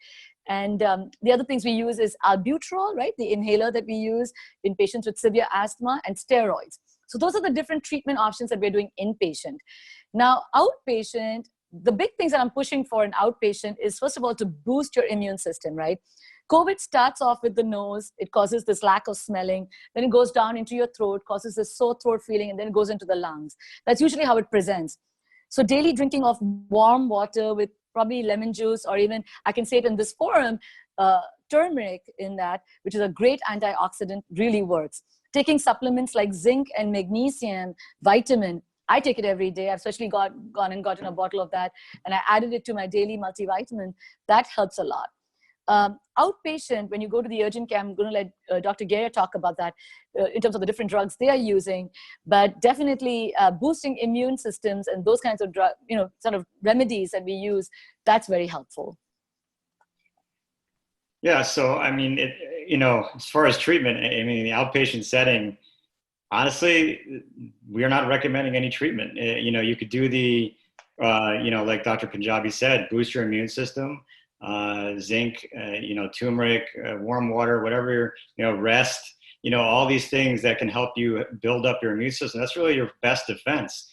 And the other things we use is albuterol, right? The inhaler that we use in patients with severe asthma, and steroids. So those are the different treatment options that we're doing inpatient. Now, outpatient, the big things that I'm pushing for in outpatient is, first of all, to boost your immune system, right? COVID starts off with the nose. It causes this lack of smelling. Then it goes down into your throat, causes this sore throat feeling, and then it goes into the lungs. That's usually how it presents. So daily drinking of warm water with probably lemon juice, or even, I can say it in this forum, turmeric in that, which is a great antioxidant, really works. Taking supplements like zinc and magnesium, vitamin. I take it every day. I've especially gone and gotten a bottle of that, and I added it to my daily multivitamin. That helps a lot. Outpatient, when you go to the urgent care, I'm going to let Dr. Geria talk about that in terms of the different drugs they are using, but definitely boosting immune systems and those kinds of sort of remedies that we use, that's very helpful. Yeah, so I mean, as far as treatment, I mean, in the outpatient setting, honestly, we are not recommending any treatment. You could do the, like Dr. Punjabi said, boost your immune system. Zinc, turmeric, warm water, whatever, rest, all these things that can help you build up your immune system. That's really your best defense.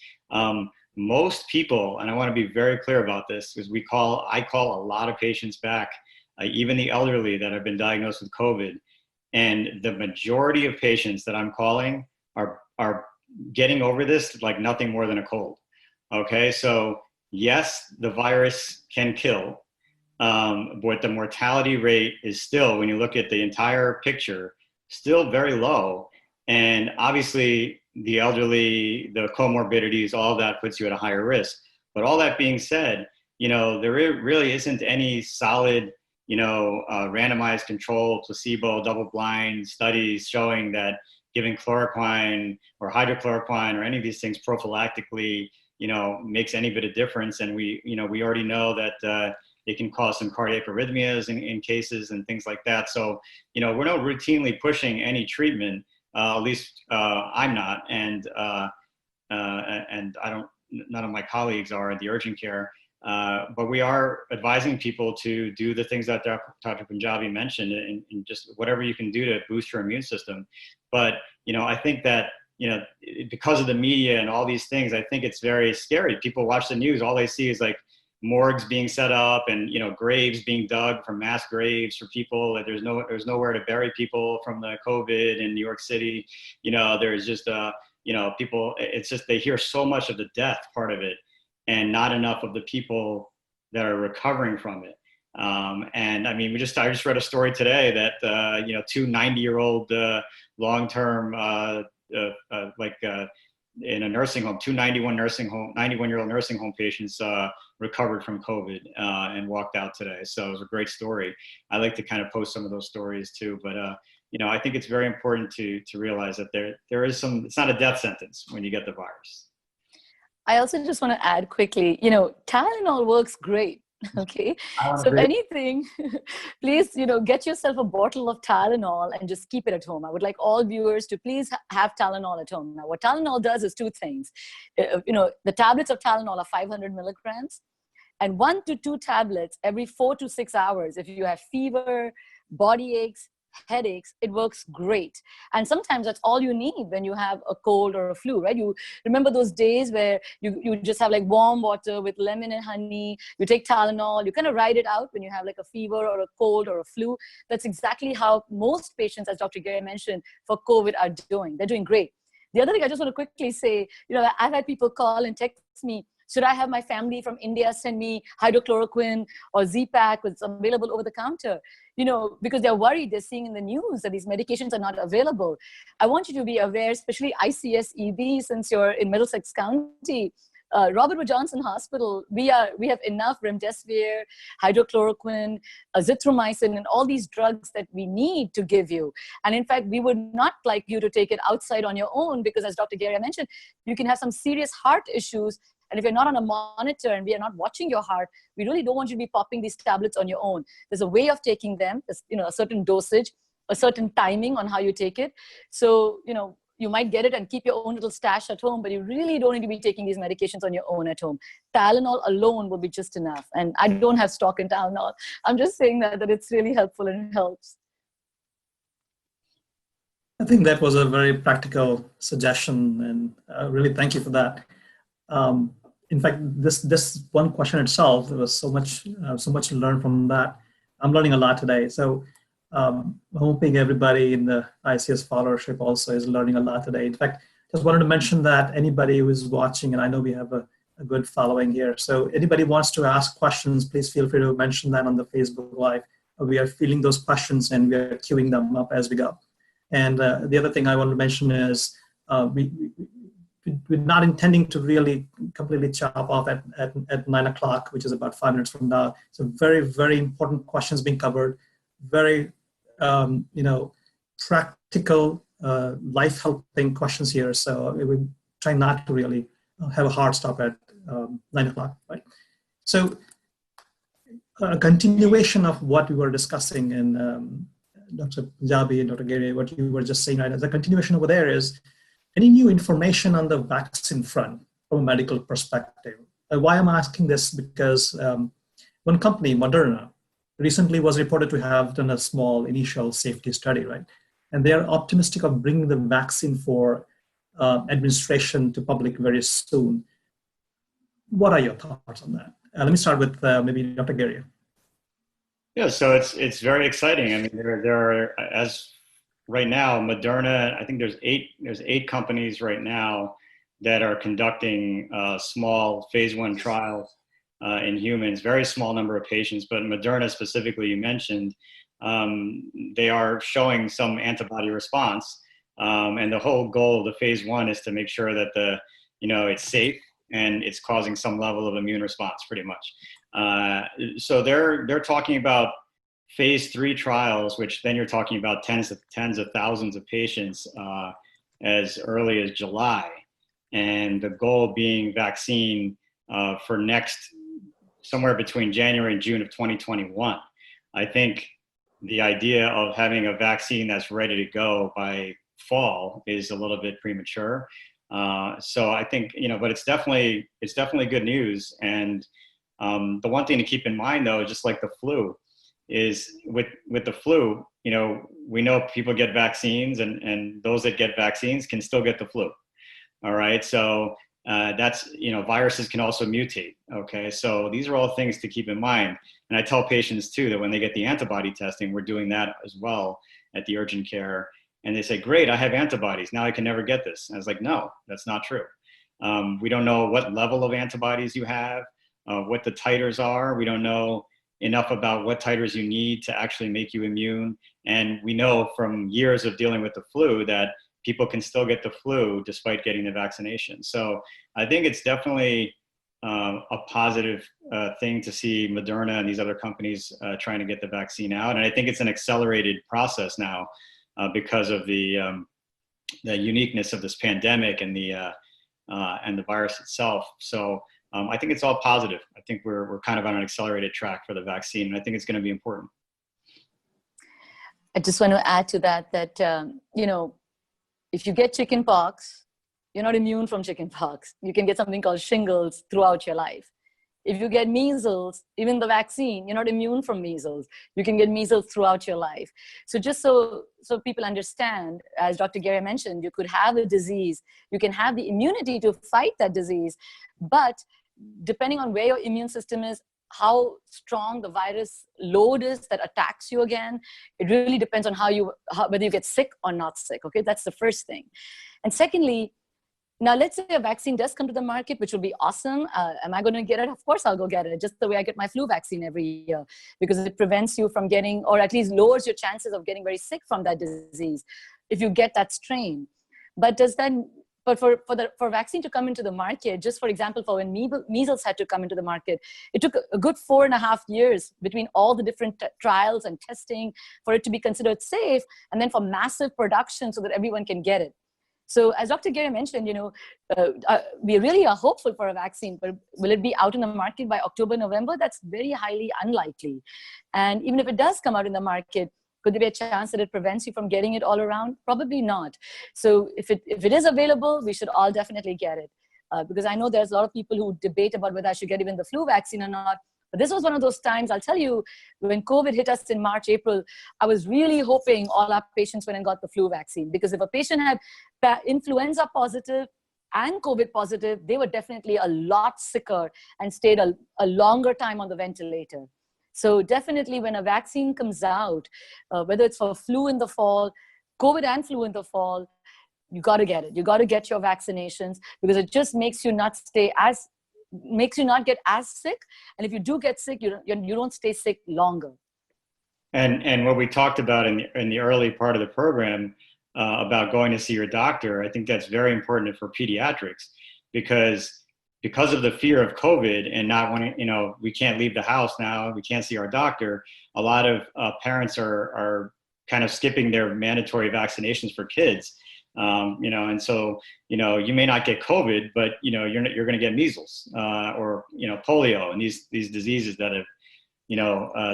most people, and I want to be very clear about this, because I call a lot of patients back, even the elderly that have been diagnosed with COVID, and the majority of patients that I'm calling are getting over this like nothing more than a cold. Okay, so yes, the virus can kill, but the mortality rate is still, when you look at the entire picture, still very low. And obviously the elderly, the comorbidities, all of that puts you at a higher risk. But all that being said, there really isn't any solid, randomized control, placebo, double-blind studies showing that giving chloroquine or hydrochloroquine or any of these things prophylactically, makes any bit of difference. And we already know that it can cause some cardiac arrhythmias in cases and things like that. So, we're not routinely pushing any treatment. At least I'm not, and I don't. None of my colleagues are at the urgent care. But we are advising people to do the things that Dr. Punjabi mentioned, and just whatever you can do to boost your immune system. But I think that because of the media and all these things, I think it's very scary. People watch the news, all they see is like morgues being set up and graves being dug for mass graves for people. That there's nowhere to bury people from the COVID in New York City. There's just people. It's just they hear so much of the death part of it, and not enough of the people that are recovering from it. And I mean, I just read a story today that two 90-year-old long-term in a nursing home, two 91-year-old nursing home patients recovered from COVID and walked out today. So it was a great story. I like to kind of post some of those stories too, but I think it's very important to realize that there is it's not a death sentence when you get the virus. I also just want to add quickly, Tylenol works great. Okay. So if anything, please, get yourself a bottle of Tylenol and just keep it at home. I would like all viewers to please have Tylenol at home. Now, what Tylenol does is two things. The tablets of Tylenol are 500 milligrams, and 1 to 2 tablets every 4 to 6 hours. If you have fever, body aches, headaches, it works great. And sometimes that's all you need when you have a cold or a flu, right? You remember those days where you just have like warm water with lemon and honey, you take Tylenol, you kind of ride it out when you have like a fever or a cold or a flu. That's exactly how most patients, as Dr. Geria mentioned, for COVID are doing. They're doing great. The other thing I just want to quickly say, I've had people call and text me, should I have my family from India send me hydrochloroquine or Z-Pak, which is available over the counter? Because they're worried, they're seeing in the news that these medications are not available. I want you to be aware, especially ICS-EB, since you're in Middlesex County, Robert Wood Johnson Hospital, we have enough remdesivir, hydrochloroquine, azithromycin, and all these drugs that we need to give you. And in fact, we would not like you to take it outside on your own, because as Dr. Geria mentioned, you can have some serious heart issues. And if you're not on a monitor and we are not watching your heart, we really don't want you to be popping these tablets on your own. There's a way of taking them, there's, a certain dosage, a certain timing on how you take it. So, you might get it and keep your own little stash at home, but you really don't need to be taking these medications on your own at home. Tylenol alone will be just enough. And I don't have stock in Tylenol. I'm just saying that it's really helpful and it helps. I think that was a very practical suggestion, and really thank you for that. In fact, this one question itself, there was so much to learn from that. I'm learning a lot today. So I'm hoping everybody in the ICS followership also is learning a lot today. In fact, just wanted to mention that anybody who is watching, and I know we have a good following here, so anybody wants to ask questions, please feel free to mention that on the Facebook Live. We are fielding those questions and we are queuing them up as we go. And the other thing I want to mention is we're not intending to really completely chop off at 9 o'clock, which is about 5 minutes from now. So very, very important questions being covered, very, practical, life-helping questions here. So we try not to really have a hard stop at 9 o'clock, right? So a continuation of what we were discussing in Dr. Punjabi and Dr. Geria, what you were just saying, right? As a continuation over there is, any new information on the vaccine front from a medical perspective? Why I'm asking this, because one company, Moderna, recently was reported to have done a small initial safety study, right? And they are optimistic of bringing the vaccine for administration to public very soon. What are your thoughts on that? Let me start with maybe Dr. Geria. Yeah, so it's very exciting. I mean, there are, as right now, Moderna, I think there's eight companies right now that are conducting small phase 1 trials in humans, very small number of patients, but Moderna specifically, you mentioned, they are showing some antibody response. And the whole goal of the phase 1 is to make sure that it's safe and it's causing some level of immune response, pretty much. So they're talking about phase 3 trials, which then you're talking about tens of thousands of patients as early as July, and the goal being vaccine for somewhere between January and June of 2021. I think the idea of having a vaccine that's ready to go by fall is a little bit premature. So I think, but it's definitely good news. And the one thing to keep in mind, though, just like the flu, is with the flu, we know people get vaccines, and those that get vaccines can still get the flu. All right. So that's, viruses can also mutate. Okay. So these are all things to keep in mind. And I tell patients too, that when they get the antibody testing, we're doing that as well at the urgent care. And they say, great, I have antibodies. Now I can never get this. And I was like, no, that's not true. We don't know what level of antibodies you have, what the titers are. We don't know enough about what titers you need to actually make you immune. And we know from years of dealing with the flu that people can still get the flu despite getting the vaccination. So I think it's definitely a positive thing to see Moderna and these other companies trying to get the vaccine out. And I think it's an accelerated process now because of the uniqueness of this pandemic and the virus itself. So I think it's all positive. I think we're kind of on an accelerated track for the vaccine, and I think it's going to be important. I just want to add to that, if you get chicken pox, you're not immune from chicken pox. You can get something called shingles throughout your life. If you get measles, even the vaccine, you're not immune from measles. You can get measles throughout your life. So just so people understand, as Dr. Geria mentioned, you could have a disease, you can have the immunity to fight that disease, but depending on where your immune system is, how strong the virus load is that attacks you again, it really depends on whether you get sick or not sick. Okay, that's the first thing. And secondly, now let's say a vaccine does come to the market, which will be awesome. Am I going to get it? Of course I'll go get it, just the way I get my flu vaccine every year, because it prevents you from getting, or at least lowers your chances of getting very sick from that disease if you get that strain. But for vaccine to come into the market, just for example, for when measles had to come into the market, it took a good 4.5 years between all the different trials and testing for it to be considered safe, and then for massive production so that everyone can get it. So as Dr. Geria mentioned, we really are hopeful for a vaccine, but will it be out in the market by October, November? That's very highly unlikely. And even if it does come out in the market, could there be a chance that it prevents you from getting it all around? Probably not. So if it is available, we should all definitely get it. Because I know there's a lot of people who debate about whether I should get even the flu vaccine or not. But this was one of those times, I'll tell you, when COVID hit us in March, April, I was really hoping all our patients went and got the flu vaccine. Because if a patient had influenza positive and COVID positive, they were definitely a lot sicker and stayed a longer time on the ventilator. So definitely when a vaccine comes out, whether it's for flu in the fall, COVID and flu in the fall, you got to get it. You got to get your vaccinations, because it just makes you not get as sick. And if you do get sick, you don't stay sick longer. And what we talked about in the early part of the program about going to see your doctor, I think that's very important for pediatrics, because of the fear of COVID and not wanting, we can't leave the house now, we can't see our doctor. A lot of parents are kind of skipping their mandatory vaccinations for kids. And so, you may not get COVID, but, you're going to get measles or, polio, and these diseases that have,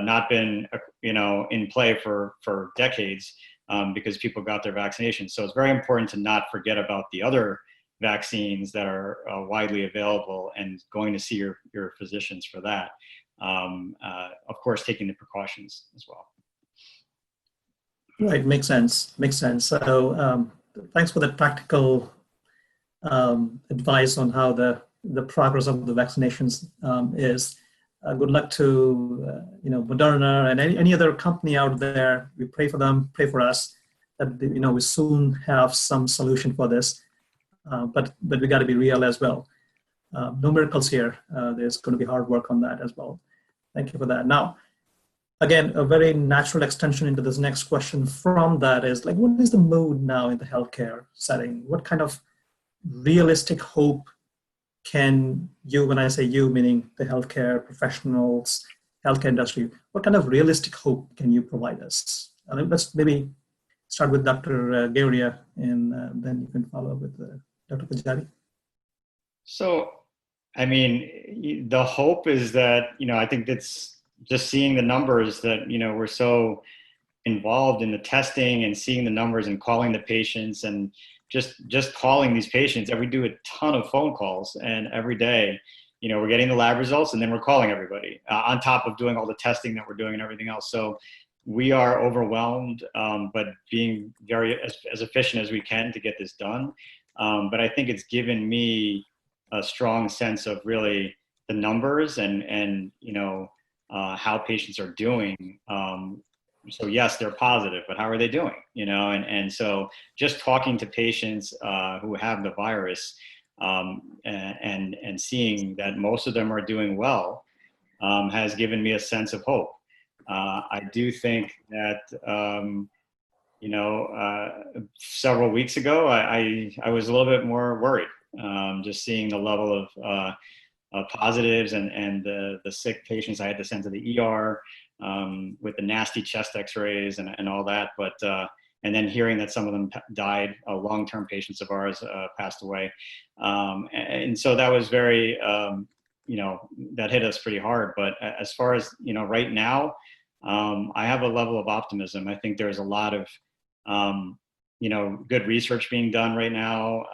not been, in play for decades because people got their vaccinations. So it's very important to not forget about the other vaccines that are widely available and going to see your physicians for that. Of course, taking the precautions as well. Right, makes sense. So thanks for the practical advice on how the the progress of the vaccinations is. Good luck to Moderna and any other company out there. We pray for them, pray for us, that we soon have some solution for this. But we got to be real as well. No miracles here. There's going to be hard work on that as well. Thank you for that. Now, again, a very natural extension into this next question from that is like, what is the mood now in the healthcare setting? What kind of realistic hope can you, when I say you, meaning the healthcare professionals, healthcare industry, what kind of realistic hope can you provide us? Let's maybe start with Dr. Geria, and then you can follow up with Dr. Punjabi. So, I mean, the hope is that, I think it's just seeing the numbers that, we're so involved in the testing and seeing the numbers and calling the patients and just calling these patients. And we do a ton of phone calls, and every day, we're getting the lab results, and then we're calling everybody on top of doing all the testing that we're doing and everything else. So we are overwhelmed, but being very as efficient as we can to get this done. But I think it's given me a strong sense of really the numbers and how patients are doing. So yes, they're positive, but how are they doing? And so just talking to patients who have the virus and seeing that most of them are doing well has given me a sense of hope. I do think that several weeks ago I was a little bit more worried, just seeing the level of positives and the sick patients I had to send to the ER. With the nasty chest x-rays and all that, but and then hearing that some of them died, long-term patients of ours passed away. And so that was very, that hit us pretty hard. But as far as, right now, I have a level of optimism. I think there's a lot of, good research being done right now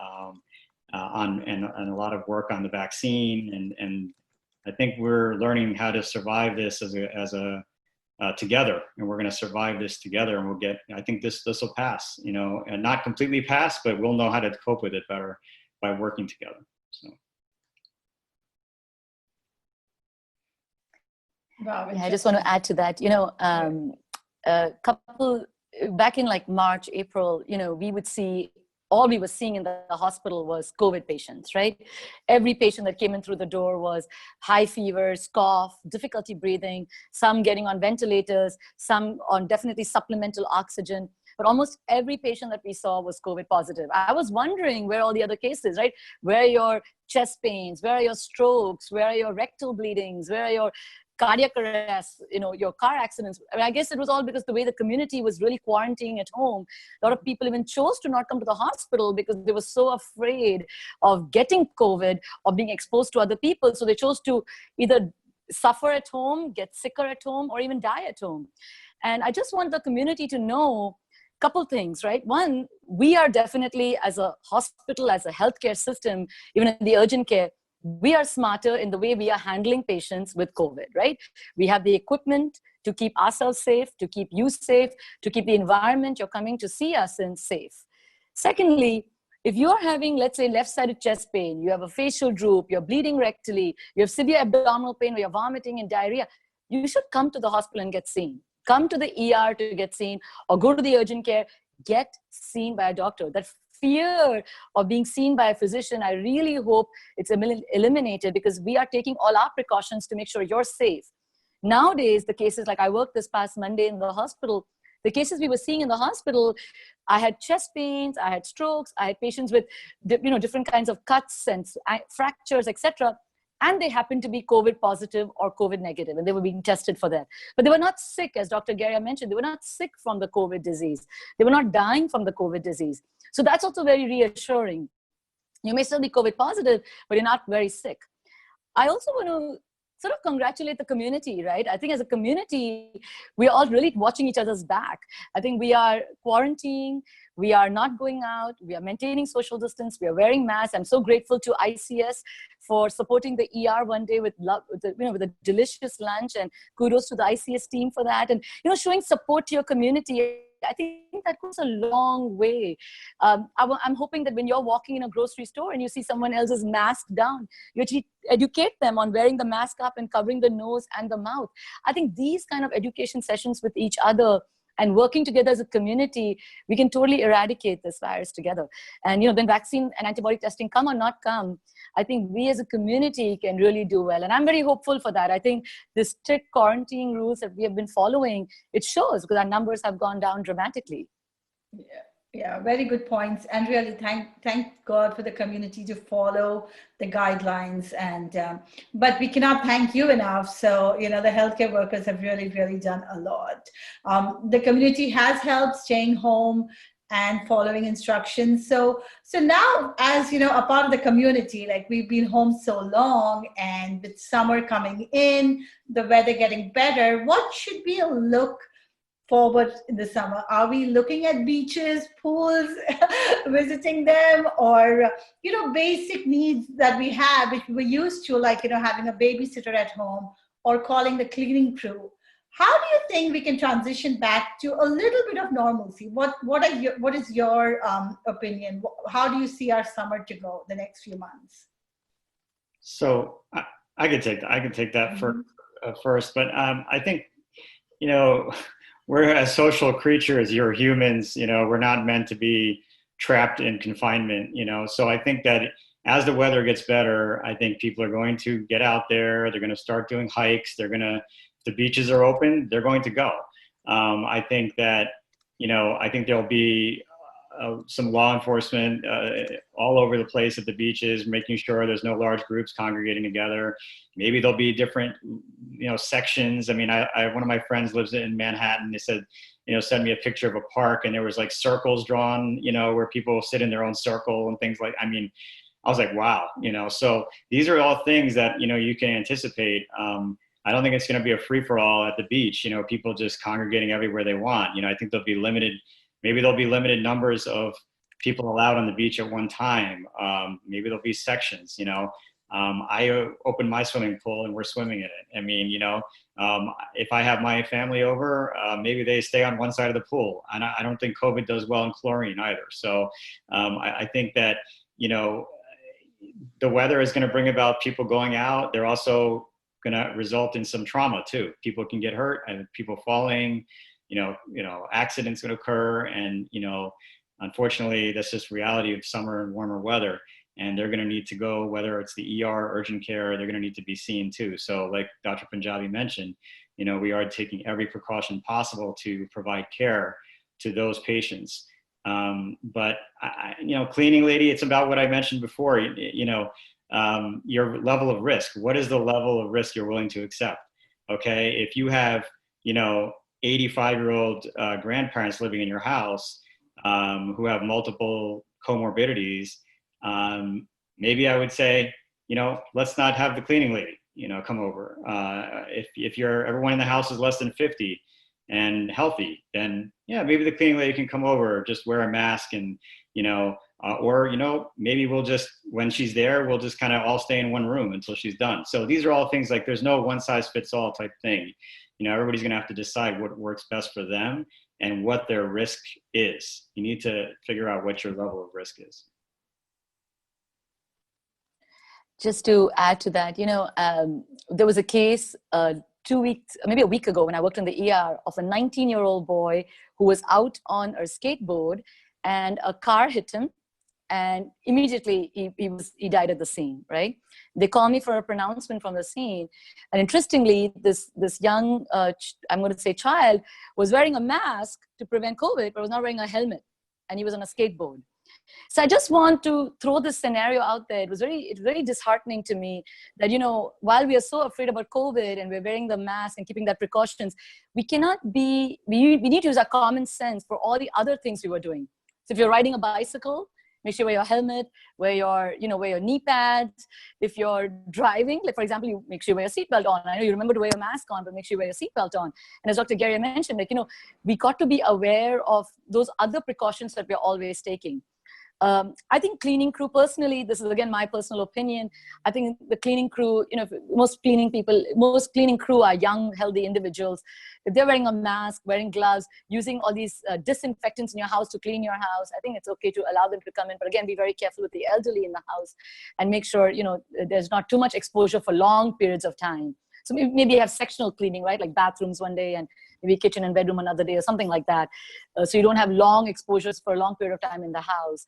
and a lot of work on the vaccine. And I think we're learning how to survive this together, and we're going to survive this together, and I think this will pass, and not completely pass, but we'll know how to cope with it better by working together. So. Wow, yeah, I just want to add to that, back in like March, April, we would see, all we were seeing in the hospital was COVID patients, right? Every patient that came in through the door was high fevers, cough, difficulty breathing, some getting on ventilators, some on definitely supplemental oxygen. But almost every patient that we saw was COVID positive. I was wondering where all the other cases, right? Where are your chest pains? Where are your strokes? Where are your rectal bleedings? Where are your cardiac arrests, your car accidents? I guess it was all because the way the community was really quarantining at home. A lot of people even chose to not come to the hospital because they were so afraid of getting COVID or being exposed to other people. So they chose to either suffer at home, get sicker at home, or even die at home. And I just want the community to know a couple things, right? One, we are definitely, as a hospital, as a healthcare system, even in the urgent care, we are smarter in the way we are handling patients with COVID, right? We have the equipment to keep ourselves safe, to keep you safe, to keep the environment you're coming to see us in safe. Secondly, if you're having, let's say, left-sided chest pain, you have a facial droop, you're bleeding rectally, you have severe abdominal pain, or you're vomiting and diarrhea, you should come to the hospital and get seen. Come to the ER to get seen, or go to the urgent care, get seen by a doctor. That fear of being seen by a physician, I really hope it's eliminated, because we are taking all our precautions to make sure you're safe. Nowadays, the cases, like I worked this past Monday in the hospital, the cases we were seeing in the hospital, I had chest pains, I had strokes, I had patients with different kinds of cuts and fractures, etc. And they happened to be COVID positive or COVID negative, and they were being tested for that. But they were not sick, as Dr. Geria mentioned. They were not sick from the COVID disease. They were not dying from the COVID disease. So that's also very reassuring. You may still be COVID positive, but you're not very sick. I also want to sort of congratulate the community, right? I think as a community, we're all really watching each other's back. I think we are quarantining, we are not going out, we are maintaining social distance, we are wearing masks. I'm so grateful to ICS for supporting the ER one day with love, with a delicious lunch, and kudos to the ICS team for that. And showing support to your community. I think that goes a long way. I'm hoping that when you're walking in a grocery store and you see someone else's mask down, you actually educate them on wearing the mask up and covering the nose and the mouth. I think these kind of education sessions with each other and working together as a community, we can totally eradicate this virus together. And when vaccine and antibody testing come or not come, I think we as a community can really do well. And I'm very hopeful for that. I think the strict quarantine rules that we have been following, it shows, because our numbers have gone down dramatically. Yeah, very good points. And really thank God for the community to follow the guidelines. And but we cannot thank you enough. So, the healthcare workers have really, really done a lot. The community has helped staying home and following instructions. So now, as a part of the community, like we've been home so long, and with summer coming in, the weather getting better, what should we look forward in the summer? Are we looking at beaches, pools, visiting them, or basic needs that we have, which we're used to, like having a babysitter at home or calling the cleaning crew? How do you think we can transition back to a little bit of normalcy? What is your opinion? How do you see our summer to go the next few months? So I could take that first, but I think we're as social creatures. You're humans. We're not meant to be trapped in confinement. So I think that as the weather gets better, I think people are going to get out there. They're going to start doing hikes. If the beaches are open, they're going to go. I think that, I think there'll be some law enforcement all over the place at the beaches, making sure there's no large groups congregating together. Maybe there'll be different, sections. I mean, one of my friends lives in Manhattan. They said, send me a picture of a park, and there was like circles drawn, where people sit in their own circle and things like, I was like, wow, so these are all things that, you can anticipate. I don't think it's going to be a free for all at the beach, people just congregating everywhere they want. I think maybe there'll be limited numbers of people allowed on the beach at one time. Maybe there'll be sections, I opened my swimming pool and we're swimming in it. If I have my family over, maybe they stay on one side of the pool. And I don't think COVID does well in chlorine either. So I think that, the weather is going to bring about people going out. They're also going to result in some trauma too. People can get hurt, and people falling, accidents can occur. And, unfortunately, that's just reality of summer and warmer weather. And they're going to need to go, whether it's the ER, urgent care, they're going to need to be seen too. So like Dr. Punjabi mentioned, we are taking every precaution possible to provide care to those patients. But cleaning lady, it's about what I mentioned before, your level of risk. What is the level of risk you're willing to accept? Okay. If you have, 85-year-old grandparents living in your house who have multiple comorbidities, maybe I would say, let's not have the cleaning lady, come over. If everyone in the house is less than 50 and healthy, then maybe the cleaning lady can come over, just wear a mask, and, or, maybe we'll just, when she's there, we'll just kind of all stay in one room until she's done. So these are all things like, there's no one size fits all type thing. Everybody's going to have to decide what works best for them and what their risk is. You need to figure out what your level of risk is. Just to add to that, there was a case 2 weeks, maybe a week ago, when I worked in the ER, of a 19-year-old boy who was out on a skateboard and a car hit him, and immediately he died at the scene, right? They called me for a pronouncement from the scene. And interestingly, this young, I'm going to say child, was wearing a mask to prevent COVID, but was not wearing a helmet. And he was on a skateboard. So I just want to throw this scenario out there. It's very disheartening to me that, while we are so afraid about COVID and we're wearing the mask and keeping that precautions, we need to use our common sense for all the other things we were doing. So if you're riding a bicycle, make sure you wear your helmet, wear your knee pads. If you're driving, like for example, you make sure you wear your seatbelt on. I know you remember to wear your mask on, but make sure you wear your seatbelt on. And as Dr. Geria mentioned, we got to be aware of those other precautions that we're always taking. I think cleaning crew, personally, this is again my personal opinion. I think the cleaning crew, most cleaning crew are young, healthy individuals. If they're wearing a mask, wearing gloves, using all these disinfectants in your house to clean your house, I think it's okay to allow them to come in. But again, be very careful with the elderly in the house and make sure, there's not too much exposure for long periods of time. So maybe have sectional cleaning, right? Like bathrooms one day and maybe kitchen and bedroom another day or something like that. So you don't have long exposures for a long period of time in the house.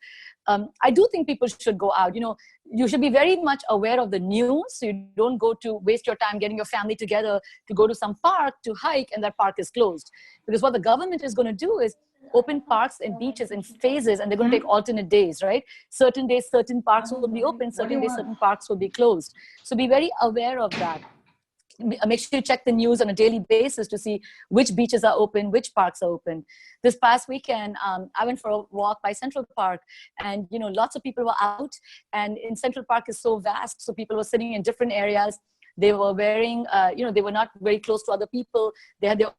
I do think people should go out. You should be very much aware of the news. So you don't go to waste your time getting your family together to go to some park to hike and that park is closed. Because what the government is going to do is open parks and beaches in phases, and they're going to take alternate days, right? Certain days, certain parks will be open. Certain days, certain parks will be closed. So be very aware of that. Make sure you check the news on a daily basis to see which beaches are open, which parks are open. This past weekend, I went for a walk by Central Park, and lots of people were out. And in Central Park is so vast, so people were sitting in different areas. They were wearing, they were not very close to other people. They had their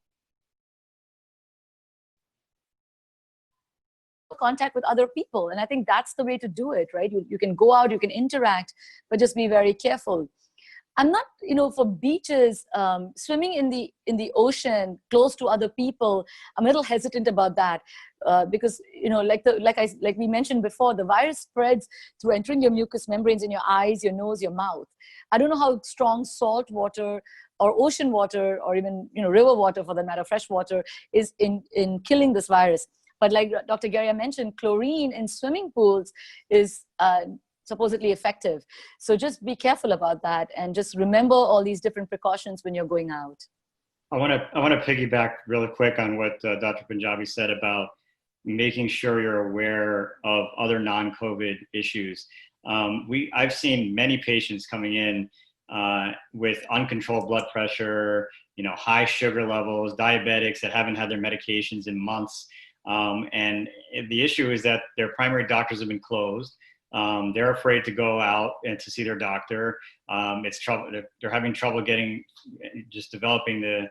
contact with other people, and I think that's the way to do it, right? You can go out, you can interact, but just be very careful. I'm not, for beaches, swimming in the ocean close to other people, I'm a little hesitant about that because, like we mentioned before, the virus spreads through entering your mucous membranes in your eyes, your nose, your mouth. I don't know how strong salt water or ocean water or even, river water for that matter, fresh water is in killing this virus. But like Dr. Geria mentioned, chlorine in swimming pools is supposedly effective. So just be careful about that and just remember all these different precautions when you're going out. I want to piggyback really quick on what Dr. Punjabi said about making sure you're aware of other non-COVID issues. I've seen many patients coming in with uncontrolled blood pressure, high sugar levels, diabetics that haven't had their medications in months. And the issue is that their primary doctors have been closed. They're afraid to go out and to see their doctor. It's trouble. They're having trouble developing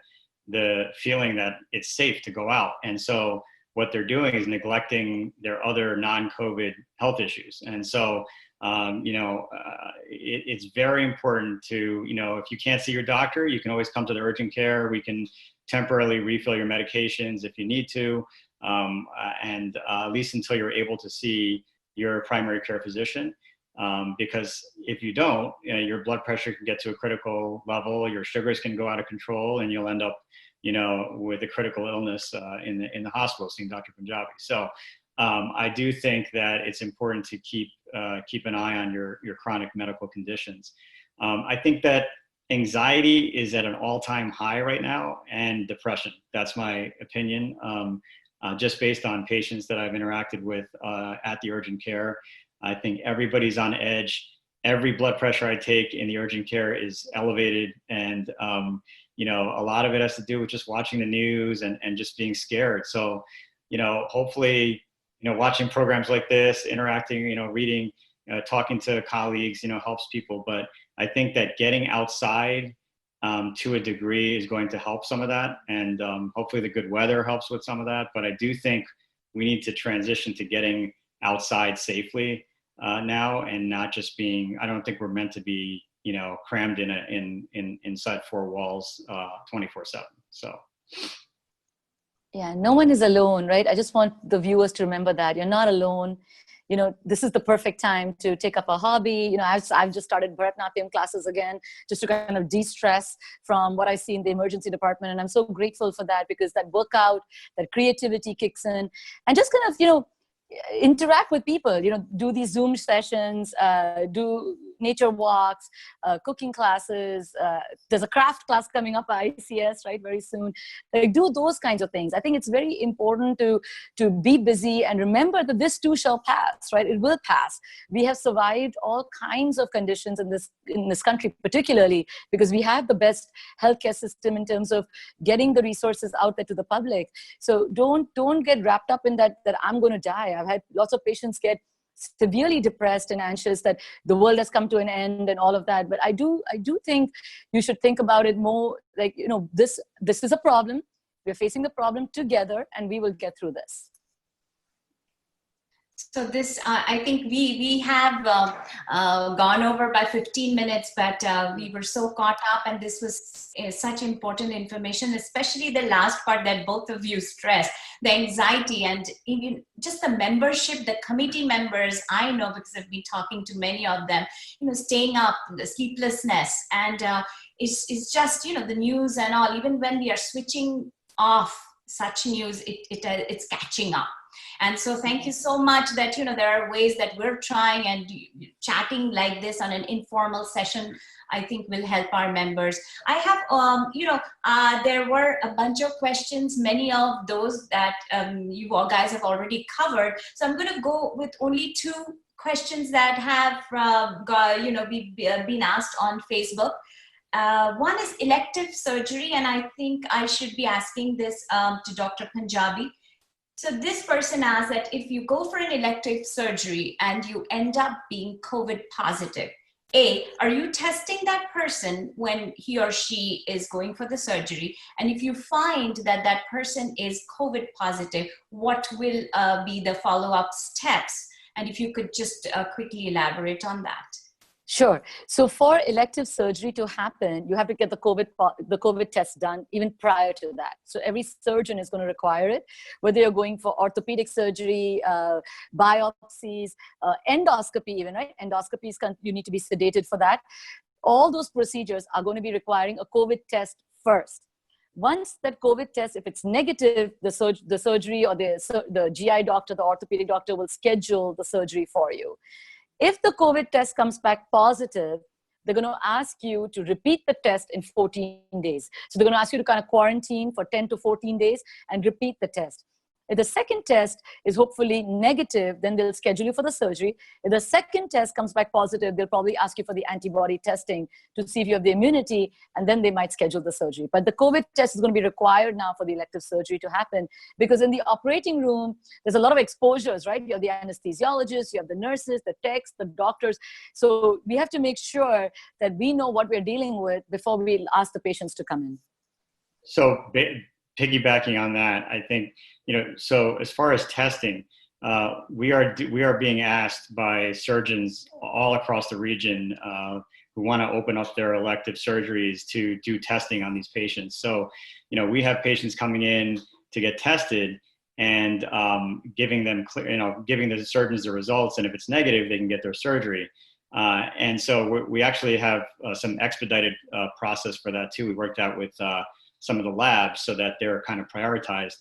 the feeling that it's safe to go out. And so what they're doing is neglecting their other non-COVID health issues. And so, it's very important to, if you can't see your doctor, you can always come to the urgent care. We can temporarily refill your medications if you need to. And at least until you're able to see your primary care physician, because if you don't, your blood pressure can get to a critical level, your sugars can go out of control, and you'll end up, with a critical illness in the hospital seeing Dr. Punjabi. So I do think that it's important to keep an eye on your chronic medical conditions. I think that anxiety is at an all-time high right now, and depression. That's my opinion. Just based on patients that I've interacted with at the urgent care. I think everybody's on edge. Every blood pressure I take in the urgent care is elevated. And, a lot of it has to do with just watching the news and just being scared. So, hopefully, watching programs like this, interacting, reading, talking to colleagues, helps people. But I think that getting outside to a degree is going to help some of that. And hopefully the good weather helps with some of that. But I do think we need to transition to getting outside safely now, and not just being, I don't think we're meant to be, crammed inside four walls 24/7. So. Yeah, no one is alone, right? I just want the viewers to remember that you're not alone. This is the perfect time to take up a hobby. I've just started Bharatanatyam classes again, just to kind of de-stress from what I see in the emergency department. And I'm so grateful for that, because that workout, that creativity kicks in, and just kind of, interact with people, do these Zoom sessions, do nature walks, cooking classes. There's a craft class coming up at ICS, right, very soon. Like, do those kinds of things. I think it's very important to be busy and remember that this too shall pass, right? It will pass. We have survived all kinds of conditions in this country, particularly because we have the best healthcare system in terms of getting the resources out there to the public. So don't get wrapped up in that I'm going to die. I've had lots of patients get severely depressed and anxious that the world has come to an end and all of that. But I do think you should think about it more like, this is a problem. We're facing the problem together, and we will get through this. So this, I think we have gone over by 15 minutes, but we were so caught up, and this was such important information, especially the last part that both of you stressed, the anxiety and even just the membership, the committee members, I know because I've been talking to many of them, you know, staying up, the sleeplessness, and it's just, you know, the news and all, even when we are switching off such news, it's catching up. And so thank you so much that, you know, there are ways that we're trying, and chatting like this on an informal session, I think will help our members. I have, you know, there were a bunch of questions, many of those that you all guys have already covered. So I'm going to go with only 2 questions that have, you know, been asked on Facebook. One is elective surgery, and I think I should be asking this to Dr. Punjabi. So this person asks that if you go for an elective surgery and you end up being COVID positive, A, are you testing that person when he or she is going for the surgery? And if you find that that person is COVID positive, what will be the follow-up steps? And if you could just quickly elaborate on that. Sure. So for elective surgery to happen, you have to get the COVID test done even prior to that. So every surgeon is going to require it, whether you're going for orthopedic surgery, biopsies, endoscopy even, right? Endoscopies, you need to be sedated for that. All those procedures are going to be requiring a COVID test first. Once that COVID test, if it's negative, the surgery or the GI doctor, the orthopedic doctor will schedule the surgery for you. If the COVID test comes back positive, they're going to ask you to repeat the test in 14 days. So they're going to ask you to kind of quarantine for 10 to 14 days and repeat the test. If the second test is hopefully negative, then they'll schedule you for the surgery. If the second test comes back positive, they'll probably ask you for the antibody testing to see if you have the immunity, and then they might schedule the surgery. But the COVID test is going to be required now for the elective surgery to happen, because in the operating room, there's a lot of exposures, right? You have the anesthesiologists, you have the nurses, the techs, the doctors. So we have to make sure that we know what we're dealing with before we ask the patients to come in. So piggybacking on that, I think, you know, so as far as testing, we are being asked by surgeons all across the region who want to open up their elective surgeries to do testing on these patients. So, you know, we have patients coming in to get tested, and giving the surgeons the results, and if it's negative, they can get their surgery. And so we actually have some expedited process for that too. We worked out with some of the labs so that they're kind of prioritized.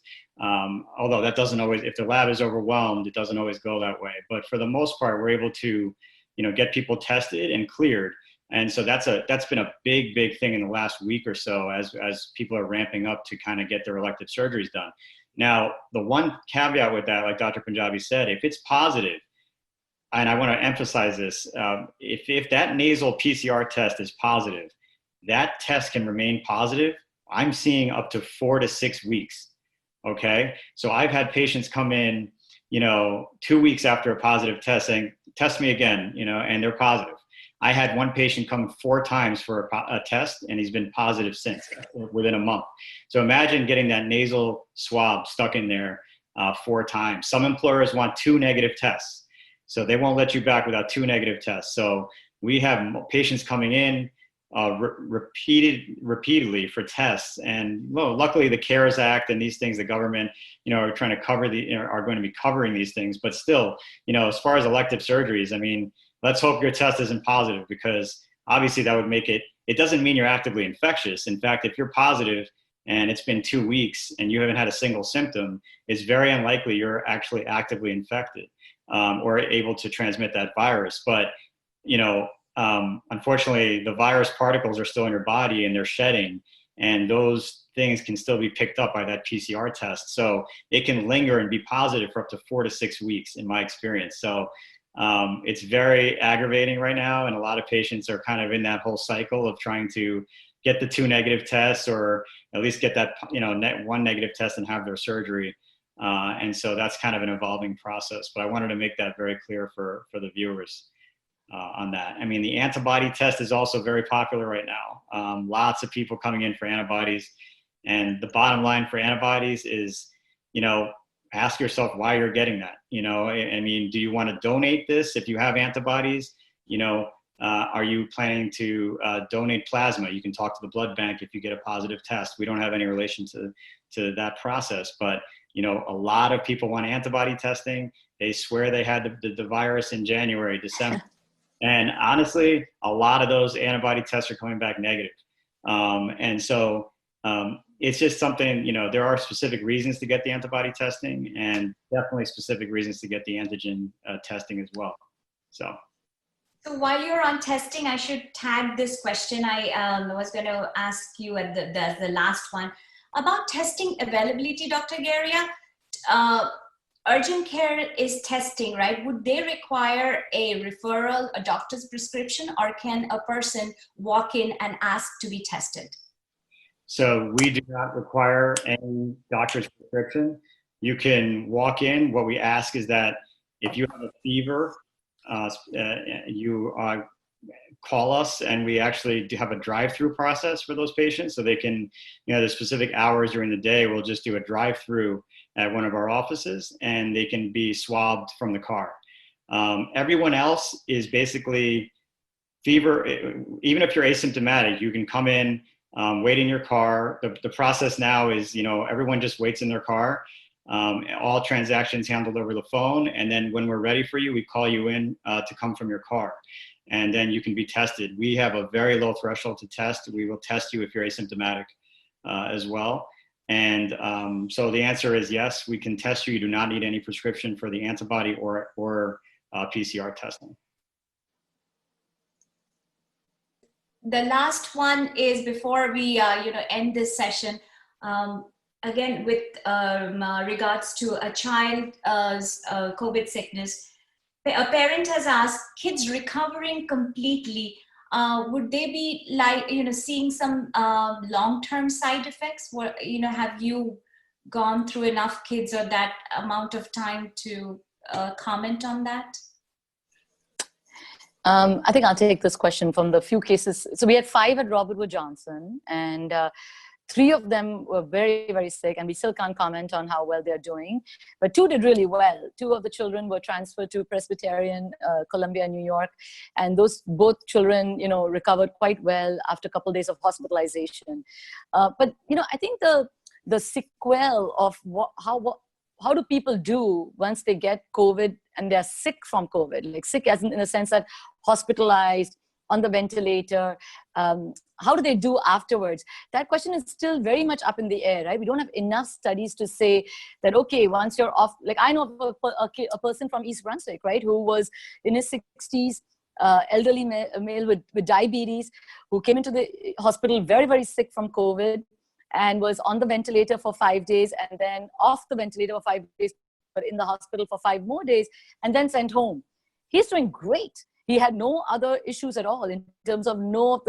Although that doesn't always, if the lab is overwhelmed, it doesn't always go that way. But for the most part, we're able to, you know, get people tested and cleared. And so that's been a big thing in the last week or so as people are ramping up to kind of get their elective surgeries done. Now, the one caveat with that, like Dr. Punjabi said, if it's positive, and I want to emphasize this, if that nasal PCR test is positive, that test can remain positive. I'm seeing up to 4 to 6 weeks. Okay. So I've had patients come in, you know, 2 weeks after a positive test saying, test me again, you know, and they're positive. I had one patient come 4 times for a test, and he's been positive since within a month. So imagine getting that nasal swab stuck in there 4 times. Some employers want 2 negative tests, so they won't let you back without 2 negative tests. So we have patients coming in repeatedly for tests, and well, luckily the CARES Act and these things, the government, you know, are trying to cover are going to be covering these things. But still, you know, as far as elective surgeries, I mean, let's hope your test isn't positive, because obviously that would make it doesn't mean you're actively infectious. In fact, if you're positive and it's been 2 weeks and you haven't had a single symptom, it's very unlikely you're actually actively infected or able to transmit that virus. But, you know, unfortunately, the virus particles are still in your body and they're shedding, and those things can still be picked up by that PCR test. So it can linger and be positive for up to 4 to 6 weeks in my experience. So it's very aggravating right now, and a lot of patients are kind of in that whole cycle of trying to get the 2 negative tests, or at least get that, you know, 1 negative test and have their surgery. And so that's kind of an evolving process. But I wanted to make that very clear for the viewers on that. I mean, the antibody test is also very popular right now. Lots of people coming in for antibodies, and the bottom line for antibodies is, you know, ask yourself why you're getting that. You know, I mean, do you want to donate this if you have antibodies? You know, are you planning to donate plasma? You can talk to the blood bank if you get a positive test. We don't have any relation to that process, but you know, a lot of people want antibody testing. They swear they had the virus in January, December. And honestly, a lot of those antibody tests are coming back negative. And so it's just something, you know, there are specific reasons to get the antibody testing and definitely specific reasons to get the antigen testing as well. So while you're on testing, I should tag this question. I was going to ask you at the last one about testing availability, Dr. Geria. Urgent care is testing, right? Would they require a referral, a doctor's prescription, or can a person walk in and ask to be tested? So we do not require any doctor's prescription. You can walk in. What we ask is that if you have a fever, you call us, and we actually do have a drive-through process for those patients. So they can, you know, the specific hours during the day, we'll just do a drive-through at one of our offices, and they can be swabbed from the car. Everyone else is basically fever. Even if you're asymptomatic, you can come in, wait in your car. The process now is, you know, everyone just waits in their car. All transactions handled over the phone. And then when we're ready for you, we call you in to come from your car. And then you can be tested. We have a very low threshold to test. We will test you if you're asymptomatic as well. And so the answer is yes, we can test you. You do not need any prescription for the antibody or PCR testing. The last one is before we end this session. Again, with regards to a child's COVID sickness, a parent has asked, kids recovering completely, would they be like, you know, seeing some long-term side effects? What, you know, have you gone through enough kids or that amount of time to comment on that? I think I'll take this question from the few cases. So we had 5 at Robert Wood Johnson, and 3 of them were very, very sick, and we still can't comment on how well they're doing. But 2 did really well. 2 of the children were transferred to Presbyterian, Columbia, New York. And those both children, you know, recovered quite well after a couple of days of hospitalization. But, you know, I think the sequel of how do people do once they get COVID and they're sick from COVID, like sick as in the sense that hospitalized, on the ventilator, how do they do afterwards? That question is still very much up in the air, right? We don't have enough studies to say that, okay, once you're off, like I know of a person from East Brunswick, right, who was in his 60s, elderly male with diabetes, who came into the hospital very, very sick from COVID and was on the ventilator for 5 days and then off the ventilator for 5 days, but in the hospital for 5 more days and then sent home. He's doing great. He had no other issues at all in terms of no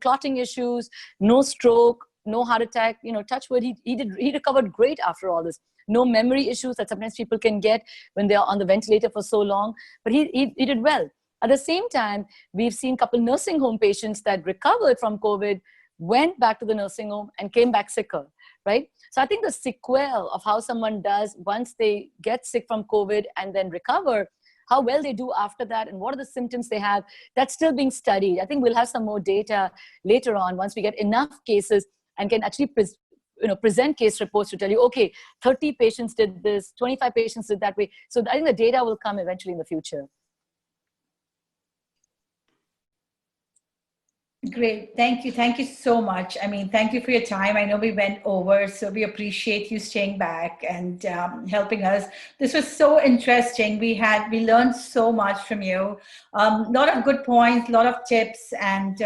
clotting issues, no stroke, no heart attack. You know, touch wood, he recovered great after all this. No memory issues that sometimes people can get when they are on the ventilator for so long. But he did well. At the same time, we've seen a couple nursing home patients that recovered from COVID, went back to the nursing home and came back sicker, right? So I think the sequel of how someone does once they get sick from COVID and then recover, how well they do after that and what are the symptoms they have, that's still being studied. I think we'll have some more data later on once we get enough cases and can actually present case reports to tell you, okay, 30 patients did this, 25 patients did that way. So I think the data will come eventually in the future. Great. Thank you. Thank you so much. I mean, thank you for your time. I know we went over, so we appreciate you staying back and helping us. This was so interesting. We learned so much from you. A lot of good points, a lot of tips, and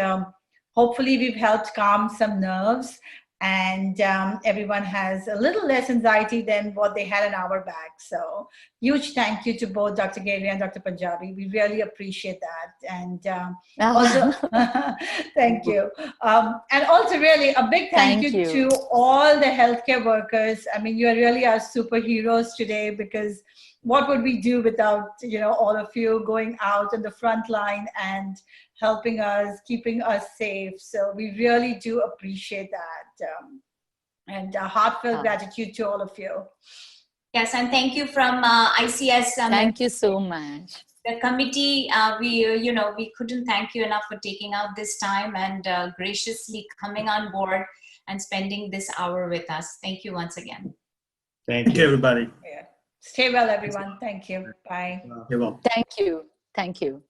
hopefully we've helped calm some nerves. And everyone has a little less anxiety than what they had an hour back. So huge thank you to both Dr. Geria and Dr. Punjabi. We really appreciate that. And also, thank you. And also really a big thank you to all the healthcare workers. I mean, you are really our superheroes today, because what would we do without, you know, all of you going out on the front line and helping us, keeping us safe. So we really do appreciate that. And a heartfelt gratitude to all of you. Yes, and thank you from ICS. Thank you so much. The committee, we couldn't thank you enough for taking out this time and graciously coming on board and spending this hour with us. Thank you once again. Thank you, you. everybody. Yeah. Stay well, everyone. Thank you. Bye. You're welcome. Thank you. Thank you.